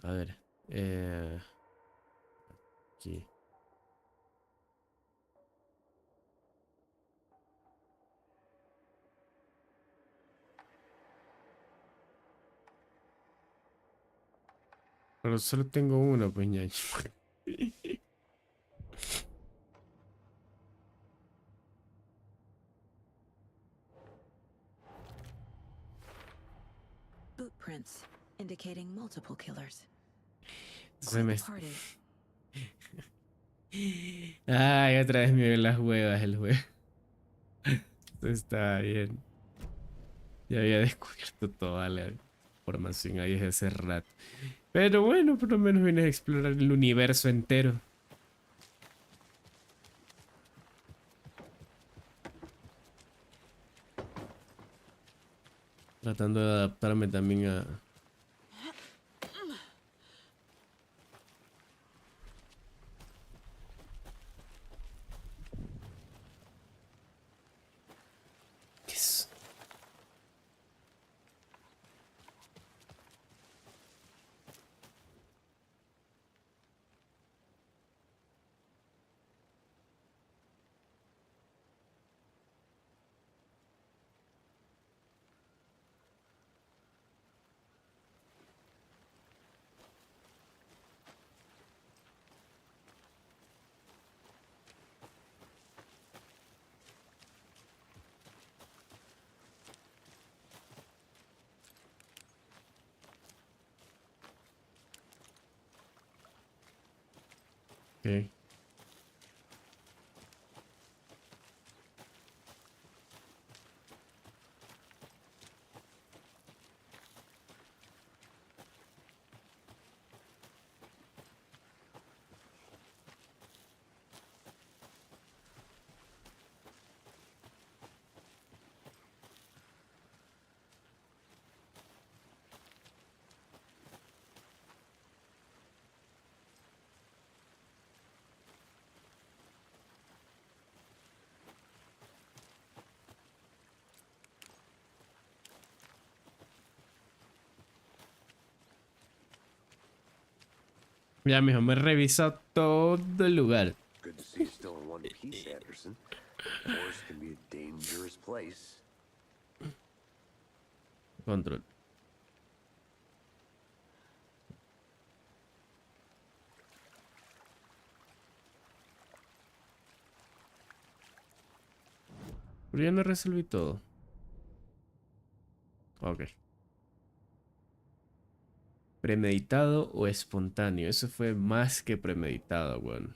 Speaker 1: A ver. Aquí. Pero solo tengo uno, pues ñaño.
Speaker 5: Footprints indicating multiple killers.
Speaker 1: Se me...
Speaker 5: Party.
Speaker 1: Ay, otra vez me ven las huevas el juego. Esto está bien. Ya había descubierto toda la información ahí desde hace rato. Pero bueno, por lo menos vienes a explorar el universo entero. Tratando de adaptarme también Ok. Ya, mijo, me he revisado todo el lugar.
Speaker 3: Good to see you still in one piece, Anderson. The forest can be a dangerous place.
Speaker 1: Control. Pero ya no resolví todo. Ok. ¿Premeditado o espontáneo? Eso fue más que premeditado, weón.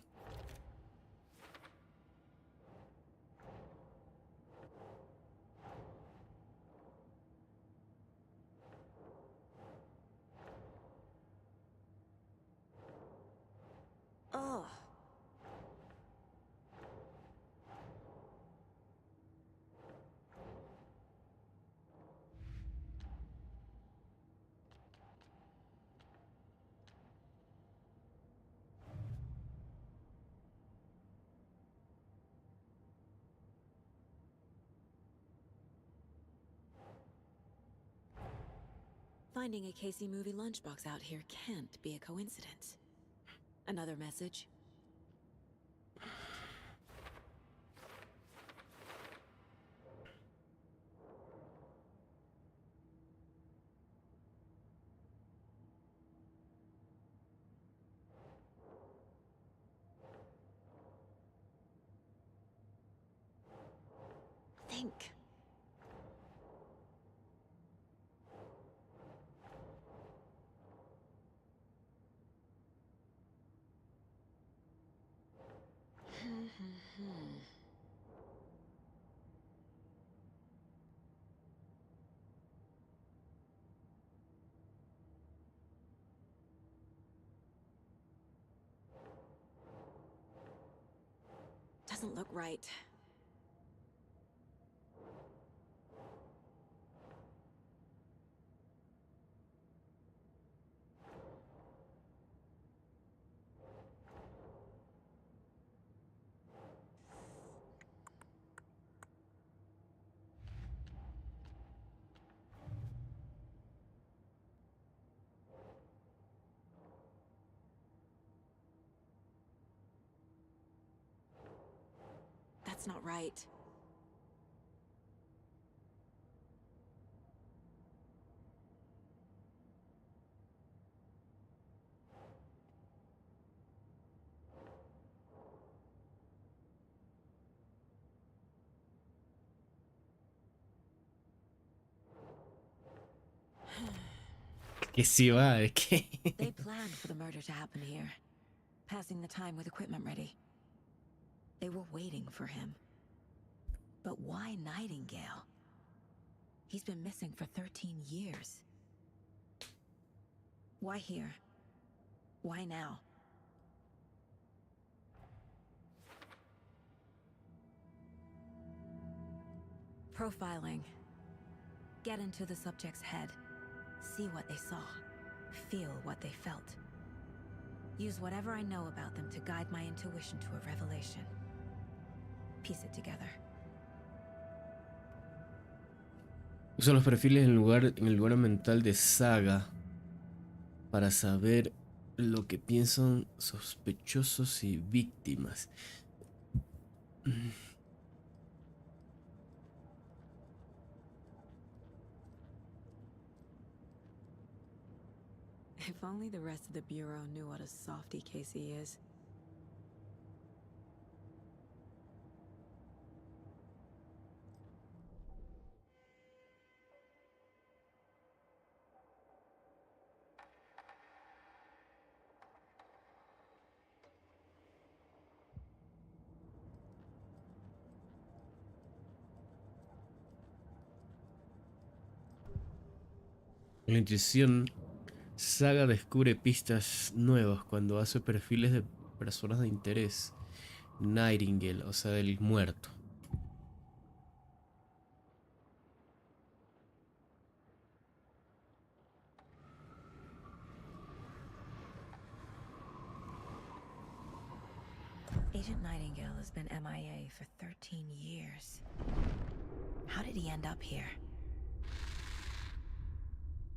Speaker 5: Oh. Finding a Casey movie lunchbox out here can't be a coincidence. Another message? Think. Doesn't look right. That's not right.
Speaker 1: Que sí va, es que...
Speaker 5: They planned for the murder to happen here, passing the time with equipment ready. They were waiting for him. But why Nightingale? He's been missing for 13 years. Why here? Why now? Profiling. Get into the subject's head. See what they saw. Feel what they felt. Use whatever I know about them to guide my intuition to a revelation. Piece it together.
Speaker 1: Usa los perfiles en el lugar mental de Saga para saber lo que piensan sospechosos y víctimas.
Speaker 5: If only the rest of the Bureau knew what a softy Casey is.
Speaker 1: La intuición Saga descubre pistas nuevas cuando hace perfiles de personas de interés. Nightingale, o sea, del muerto.
Speaker 5: Agent Nightingale has been MIA for 13 years. How did he end up here?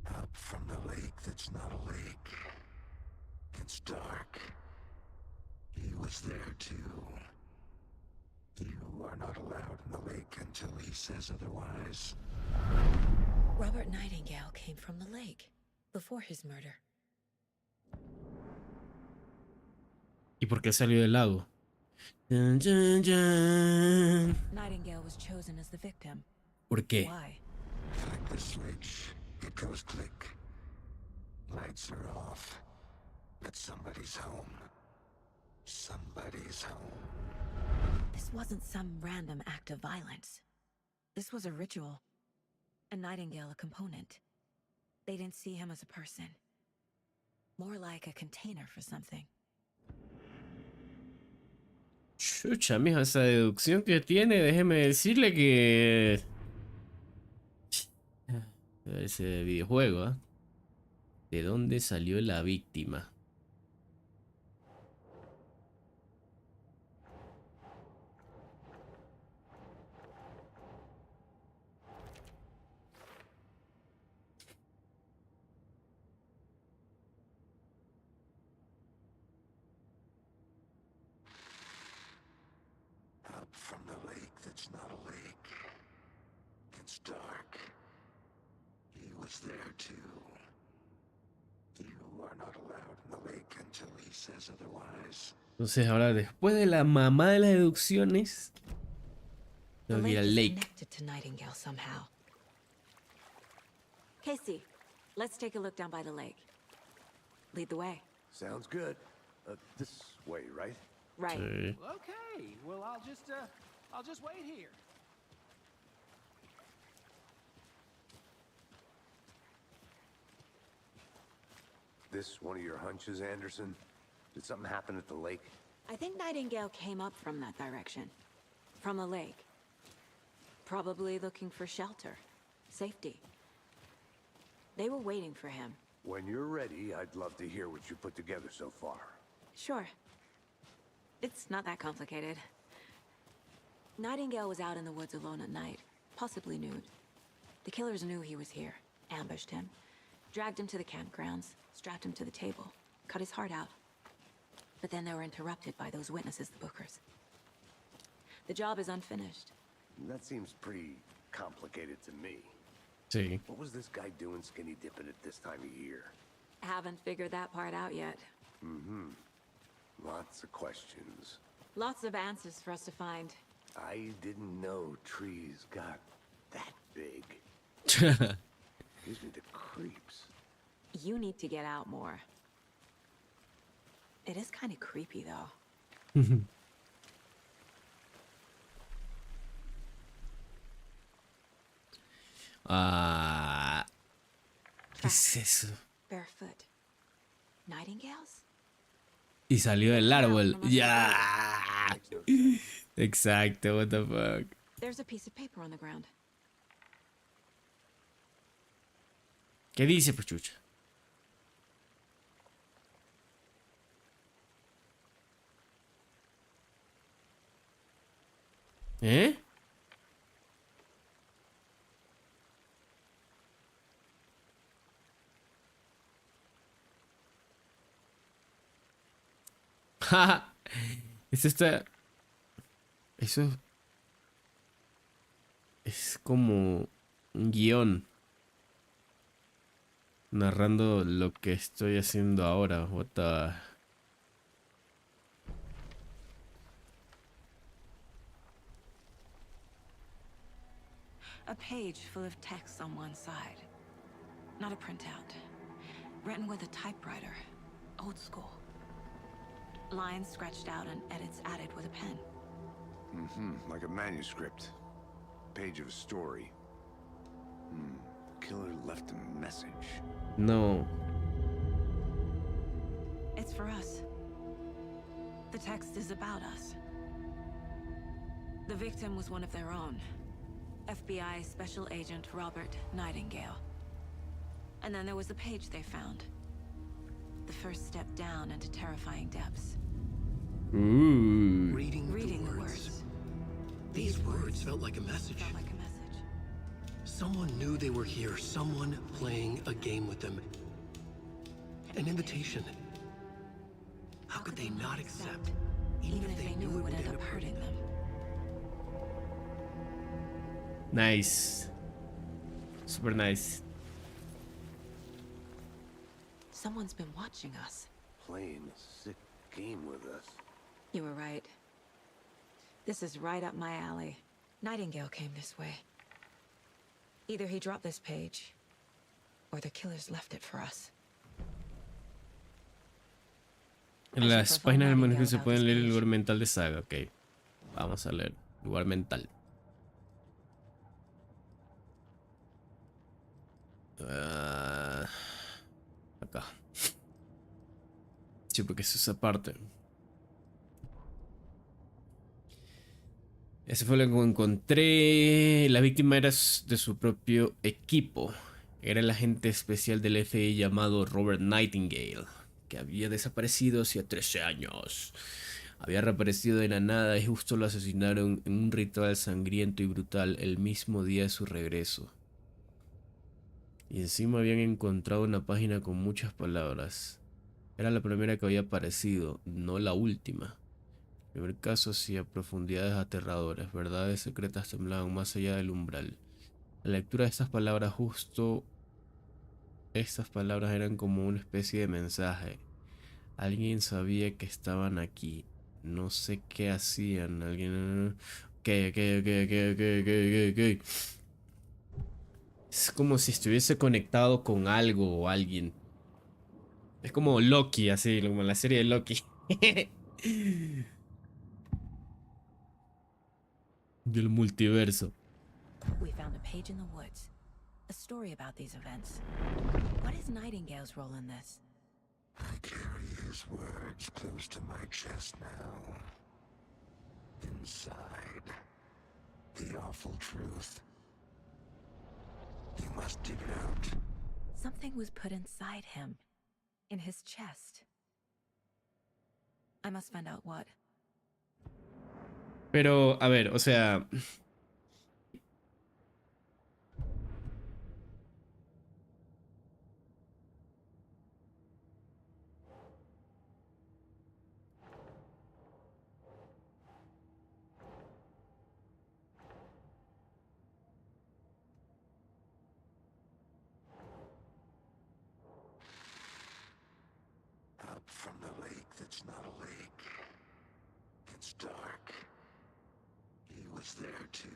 Speaker 9: Up from the lake that's not a lake. It's dark. He was there too. You are not allowed in the lake until he says otherwise.
Speaker 5: Robert Nightingale came from the lake before his murder.
Speaker 1: ¿Y por qué salió del lago? Dun, dun, dun.
Speaker 5: Nightingale was chosen as the victim.
Speaker 1: ¿Por qué?
Speaker 5: Why?
Speaker 9: Flick the switch. It goes click. Lights are off. But somebody's home. Somebody's home.
Speaker 5: This wasn't some random act of violence. This was a ritual. And Nightingale a component. They didn't see him as a person. More like a container for something.
Speaker 1: Chucha, mija, esa deducción que tiene, déjeme decirle que... Ese videojuego, ¿eh? ¿De dónde salió la víctima?
Speaker 9: Up from the lake that's not a lake. It's dark. He was there too. You are not allowed in the lake until he says otherwise.
Speaker 1: Entonces ahora, después de la mamá de las deducciones, tengo que ir al lake.
Speaker 5: Connected to Nightingale somehow. Casey, let's take a look down by the lake. Lead the way.
Speaker 3: Sounds good. This way, right?
Speaker 5: Right.
Speaker 1: Sí.
Speaker 7: Okay, well, I'll just wait here.
Speaker 3: This one of your hunches, Anderson? Did something happen at the lake?
Speaker 5: I think Nightingale came up from that direction. From the lake. Probably looking for shelter. Safety. They were waiting for him.
Speaker 3: When you're ready, I'd love to hear what you put together so far.
Speaker 5: Sure. It's not that complicated. Nightingale was out in the woods alone at night, possibly nude. The killers knew he was here, ambushed him, dragged him to the campgrounds, strapped him to the table, cut his heart out. But then they were interrupted by those witnesses, the Bookers. The job is unfinished.
Speaker 3: That seems pretty complicated to me.
Speaker 1: Sí.
Speaker 3: What was this guy doing skinny dipping at this time of year?
Speaker 5: Haven't figured that part out yet.
Speaker 3: Mm-hmm. Lots of questions.
Speaker 5: Lots of answers for us to find.
Speaker 3: I didn't know trees got that big. Gives me the creeps.
Speaker 5: You need to get out more. It is kind of creepy, though.
Speaker 1: ¿Qué es eso?
Speaker 5: Barefoot. Nightingales?
Speaker 1: Y salió del árbol. ¡Ya! Exacto, what the fuck.
Speaker 5: There's a piece of paper on the ground.
Speaker 1: ¿Qué dice, pues, chucha? ¿Eh? Eso está... Eso... Es como un guión. Narrando lo que estoy haciendo ahora. What the...
Speaker 5: A page full of text on one side. Not a printout. Written with a typewriter. Old school. Lines scratched out and edits added with a pen.
Speaker 3: Mm-hmm. Like a manuscript. Page of a story.
Speaker 8: killer left a message.
Speaker 1: No.
Speaker 5: It's for us. The text is about us. The victim was one of their own. FBI Special Agent Robert Nightingale. And then there was the page they found. The first step down into terrifying depths.
Speaker 1: Ooh.
Speaker 2: Reading
Speaker 5: Reading
Speaker 2: the words. These words felt like a message.
Speaker 5: Felt like a message.
Speaker 2: Someone knew they were here. Someone playing a game with them. An invitation. How could they not accept, even if they knew it would end up hurting them?
Speaker 1: Nice. Super nice.
Speaker 5: Someone's been watching us.
Speaker 8: Playing a sick game with us.
Speaker 5: You were right. This is right up my alley. Nightingale came this way. Either he dropped this page, or the killers left it for us.
Speaker 1: En las páginas del manuscrito se pueden leer el lugar mental de Saga. Ok. Vamos a leer. Lugar mental. Acá. Sí, porque es esa parte. Ese fue lo que encontré. La víctima era de su propio equipo. Era el agente especial del FBI llamado Robert Nightingale, que había desaparecido hacía 13 años. Había reaparecido de la nada y justo lo asesinaron en un ritual sangriento y brutal el mismo día de su regreso. Y encima habían encontrado una página con muchas palabras. Era la primera que había aparecido, no la última. El primer caso hacía profundidades aterradoras, verdades secretas temblaban más allá del umbral. La lectura de estas palabras estas palabras eran como una especie de mensaje. Alguien sabía que estaban aquí. No sé qué hacían. Alguien... ¿Qué? Es como si estuviese conectado con algo o alguien. Es como Loki, así, como la serie de Loki. Del multiverso.
Speaker 5: We found a page in the woods. A story about these events. What is Nightingale's role in this?
Speaker 9: I carry his words close to my chest now. Inside, the awful truth. You must dig it out.
Speaker 5: Something was put inside him. In his chest. I must find out what.
Speaker 1: Pero, a ver, o sea...
Speaker 9: Up from the lake that's not a lake. It's dark. He was there too.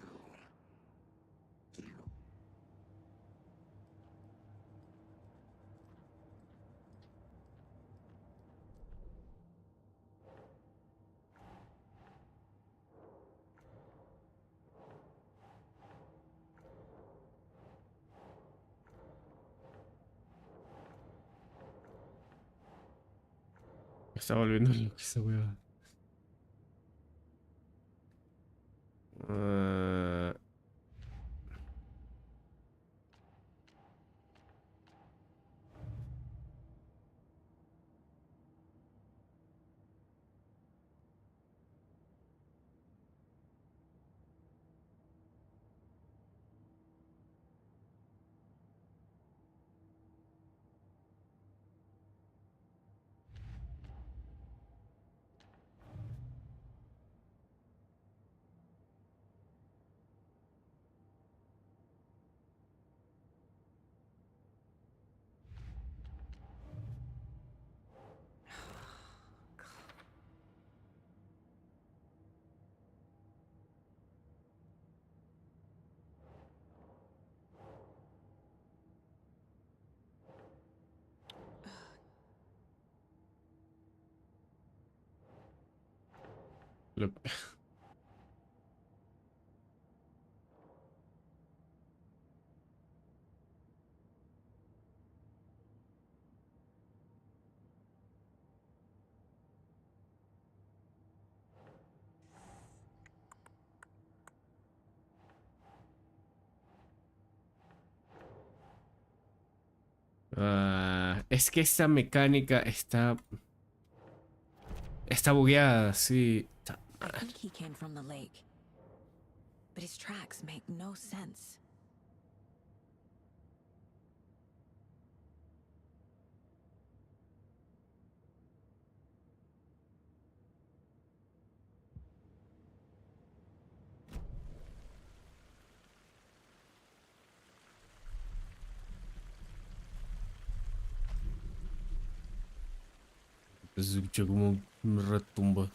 Speaker 1: Me está volviendo loco esa hueva. Lo... Es que esta mecánica está bugueada, sí.
Speaker 5: I think he came from the lake, but his tracks make no sense.
Speaker 1: Se escucha como un retumba.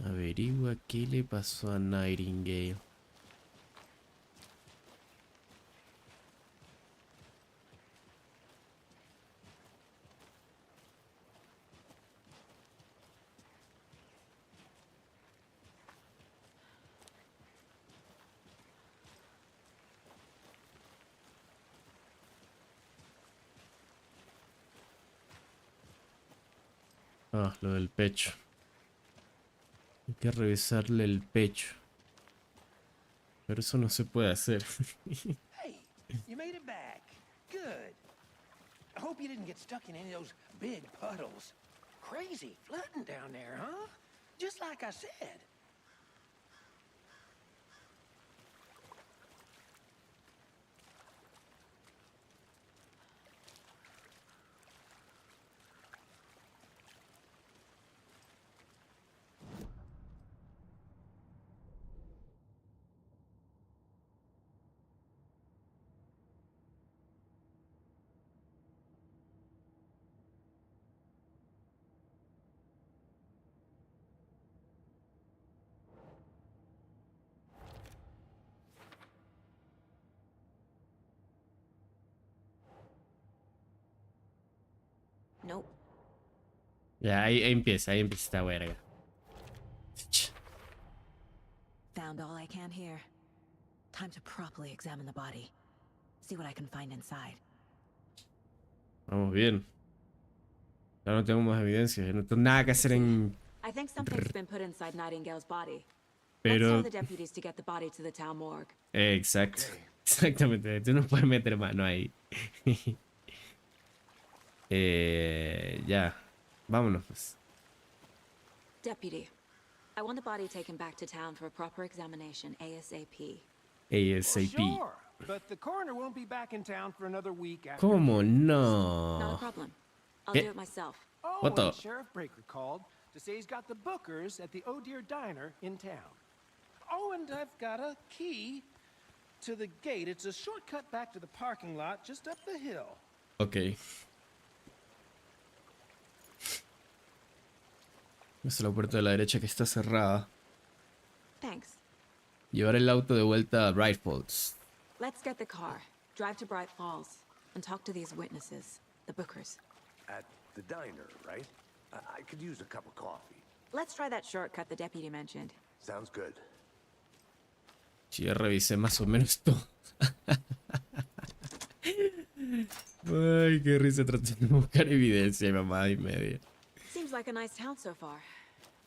Speaker 1: Averigua qué le pasó a Nightingale. Ah, lo del pecho. Hay que revisarle el pecho. Pero eso no se puede hacer.
Speaker 7: Hey, you made it back. Good. I hope you didn't get stuck in any of those big puddles. Crazy flooding down there, huh? Just like I said.
Speaker 5: Nope.
Speaker 1: Ya, ahí empieza esta verga.
Speaker 5: Found all I can here. Time to properly examine the body. See what I can find inside.
Speaker 1: Vamos bien. Ya no tengo más evidencia. Ya no tengo nada que hacer en...
Speaker 5: I think something's been put inside Nightingale's body. Let's
Speaker 1: Pero...
Speaker 5: tell the deputies to get the body to the town morgue.
Speaker 1: Exacto. Exactamente. Tú no puedes meter mano ahí. Ya. Vámonos, pues.
Speaker 5: Deputy, I want the body taken back to town for a proper examination ASAP.
Speaker 1: ASAP.
Speaker 7: Sure, but the coroner won't be back in town for another week after.
Speaker 1: ¿Cómo
Speaker 5: Not a
Speaker 1: no?
Speaker 5: problem. I'll
Speaker 1: ¿Qué?
Speaker 5: do it myself.
Speaker 7: Oh,
Speaker 1: What the-
Speaker 7: and Sheriff Breaker called to say he's got the Bookers at the Oh Dear Diner in town. Oh, and I've got a key to the gate. It's a shortcut back to the parking lot just up the hill.
Speaker 1: Ok. Es la puerta de la derecha que está cerrada.
Speaker 5: Thanks.
Speaker 1: Llevar el auto de vuelta a Bright Falls.
Speaker 5: Let's get the car, drive to Bright Falls, and talk to these witnesses, the Bookers.
Speaker 3: At the diner, right? I could use a cup of coffee.
Speaker 5: Let's try that shortcut the deputy mentioned.
Speaker 3: Sounds good.
Speaker 1: Sí, ya revisé más o menos todo. Ay, qué risa tratando de buscar evidencia, mamá y media.
Speaker 5: Seems like a nice town so far.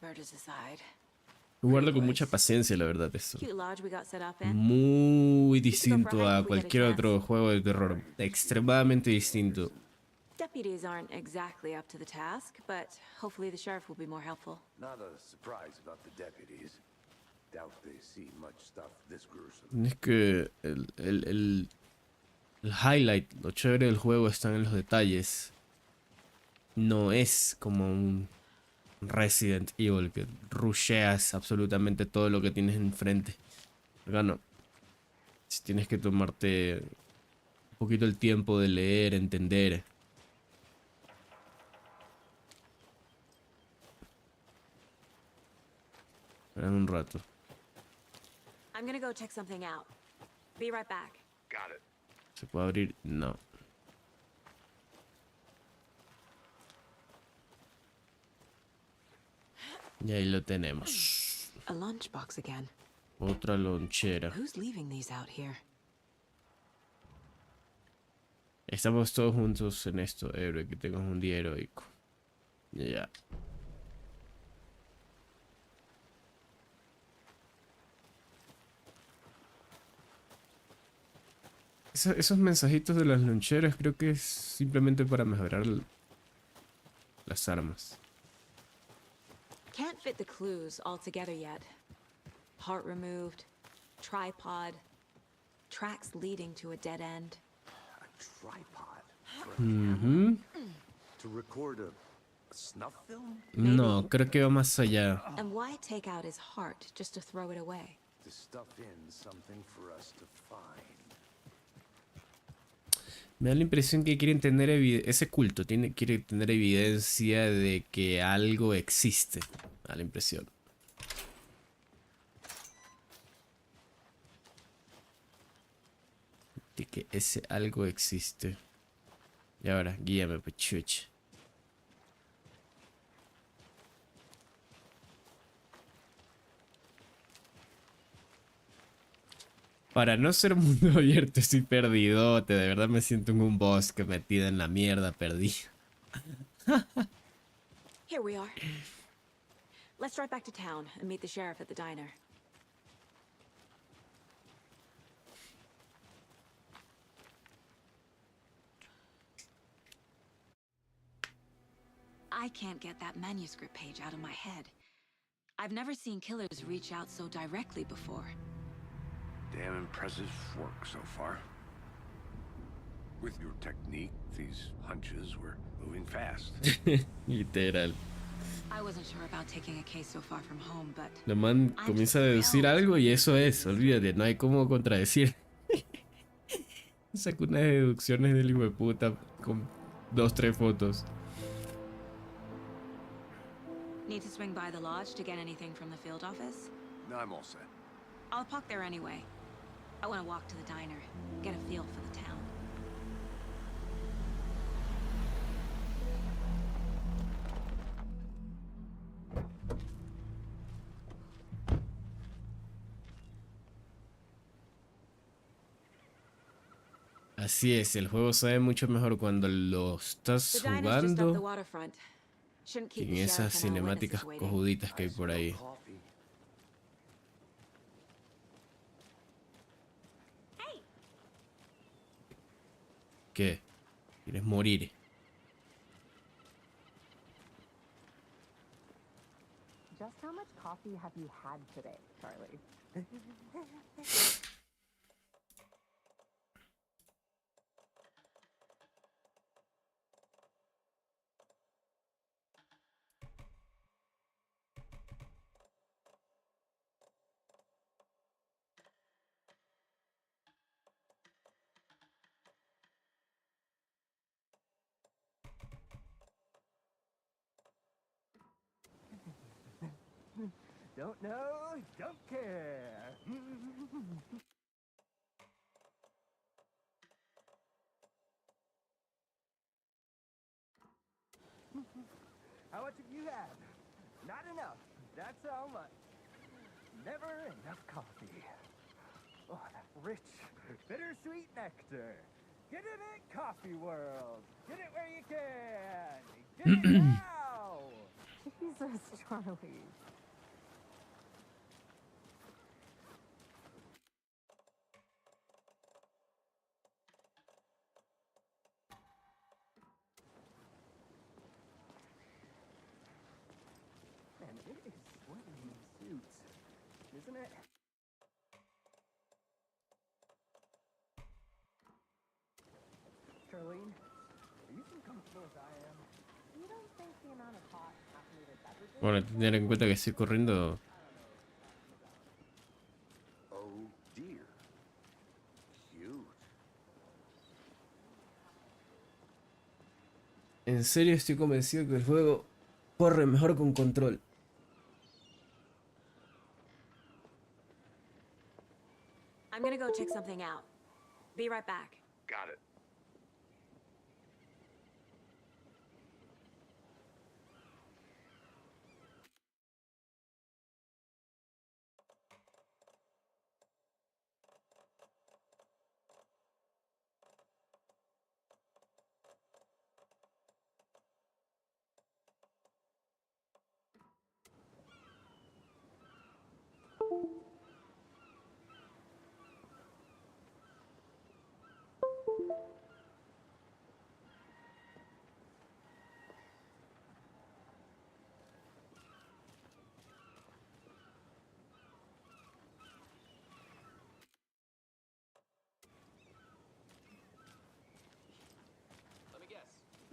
Speaker 5: Murders aside.
Speaker 1: Guardo con mucha paciencia, la verdad, eso.
Speaker 5: Cute lodge we got set up in.
Speaker 1: Muy distinto a cualquier otro juego de terror. Extremadamente distinto.
Speaker 5: Deputies aren't exactly up to the task, but hopefully the sheriff will be more helpful.
Speaker 3: Not a surprise about the deputies. Doubt they see much stuff this gruesome.
Speaker 1: Es que el highlight, lo chévere del juego están en los detalles. No es como un Resident Evil que rusheas absolutamente todo lo que tienes enfrente. Acá no. Si tienes que tomarte un poquito el tiempo de leer, entender. Esperen un rato.
Speaker 5: I'm gonna go check something out. Be right back.
Speaker 8: Got it.
Speaker 1: ¿Se puede abrir? No. Y ahí lo tenemos.
Speaker 5: A lunchbox again.
Speaker 1: Otra lonchera.
Speaker 5: Who's leaving these out here?
Speaker 1: Estamos todos juntos en esto, héroe, que tengas un día heroico. Ya. Esos mensajitos de las loncheras creo que es simplemente para mejorar las armas.
Speaker 5: Can't fit the clues all together yet. Heart removed, tripod, tracks leading to a dead end.
Speaker 3: A tripod for a camera? To record a snuff film?
Speaker 1: No, creo que va más allá.
Speaker 5: And why take out his heart just to throw it away?
Speaker 3: To stuff in something for us to find.
Speaker 1: Me da la impresión que quieren tener ese culto quiere tener evidencia de que algo existe. Me da la impresión. De que ese algo existe. Y ahora, guíame, pechuch. Para no ser mundo abierto, estoy perdidote. De verdad me siento en un bosque metida en la mierda, perdí.
Speaker 5: Here we are. Let's drive back to town and meet the sheriff at the diner. I can't get that manuscript page out of my head. I've never seen killers reach out so directly before.
Speaker 3: Damn impressive work so far. With your technique, these hunches were moving fast.
Speaker 1: Literal.
Speaker 5: I wasn't sure about taking a case so far from home, but
Speaker 1: La man comienza a deducir algo y eso es, olvídate, no hay cómo contradecir. Saco unas deducciones del hijo de puta con 2-3 fotos.
Speaker 5: need to swing by the lodge to get anything from the field office?
Speaker 3: No, I'm all set.
Speaker 5: I'll park there anyway. I want to walk to the diner, get a feel for the town.
Speaker 1: Así es, el juego sabe mucho mejor cuando lo estás jugando que en esas cinemáticas cojuditas que hay por ahí. ¿Qué? ¿Quieres morir?
Speaker 10: Just how much coffee have you had today, Charlie? Don't know, don't care. How much have you had? Not enough. That's how much. Never enough coffee. Oh, that rich, bittersweet nectar. Get it at Coffee World. Get it where you can. Get it now. Jesus, Charlie. Man, it is sweaty in these suits, isn't it? Charlene, are you as comfortable as I am? You don't think the amount of hot caffeinated beverages...
Speaker 1: Bueno, tener en cuenta que estoy corriendo.
Speaker 3: Oh dear. Cute.
Speaker 1: En serio estoy convencido que el juego corre mejor con control.
Speaker 5: I'm gonna go check something out. Be right back.
Speaker 3: Got it.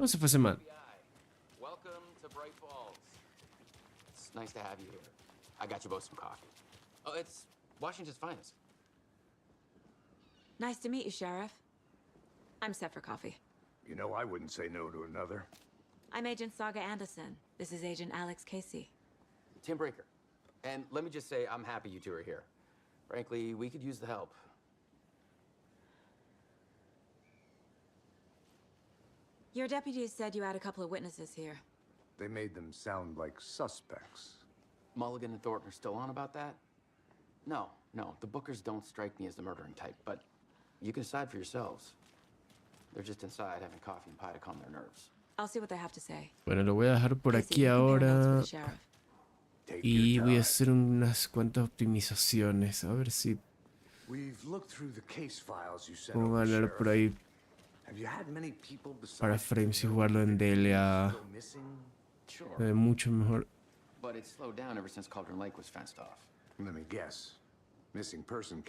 Speaker 1: ¿Cómo se fue ese man?
Speaker 11: Welcome to Bright Falls. It's nice to have you here. I got you both some coffee. Oh, it's Washington's finest.
Speaker 5: Nice to meet you, Sheriff. I'm set for coffee.
Speaker 3: You know, I wouldn't say no to another.
Speaker 5: I'm Agent Saga Anderson. This is Agent Alex Casey.
Speaker 11: Tim Breaker. And let me just say, I'm happy you two are here. Frankly, we could use the help.
Speaker 5: Your deputies said you had a couple of witnesses here.
Speaker 3: They made them sound like suspects.
Speaker 11: Mulligan and Thornton are still on about that? No, the Bookers don't strike me as the murdering type, but you can decide for yourselves. They're just inside having coffee and pie to calm their nerves.
Speaker 5: I'll see what they have to say.
Speaker 1: Bueno, lo voy a dejar por
Speaker 5: Casey,
Speaker 1: aquí
Speaker 5: you compare notes
Speaker 1: ahora.
Speaker 5: with the sheriff.
Speaker 3: Take
Speaker 1: Y
Speaker 3: your
Speaker 1: voy a
Speaker 3: time.
Speaker 1: hacer unas cuantas optimizaciones. A ver si
Speaker 3: We've looked through the case files you sent
Speaker 1: puedo
Speaker 3: over,
Speaker 1: ganar por
Speaker 3: Sheriff.
Speaker 1: ahí
Speaker 3: Have you had many people besides
Speaker 1: para frames y jugarlo en DLA.
Speaker 3: go missing?
Speaker 11: Sure,
Speaker 1: Mucho mejor.
Speaker 11: but it's slowed down ever since Cauldron Lake was fenced off.
Speaker 3: Let me guess. Missing person case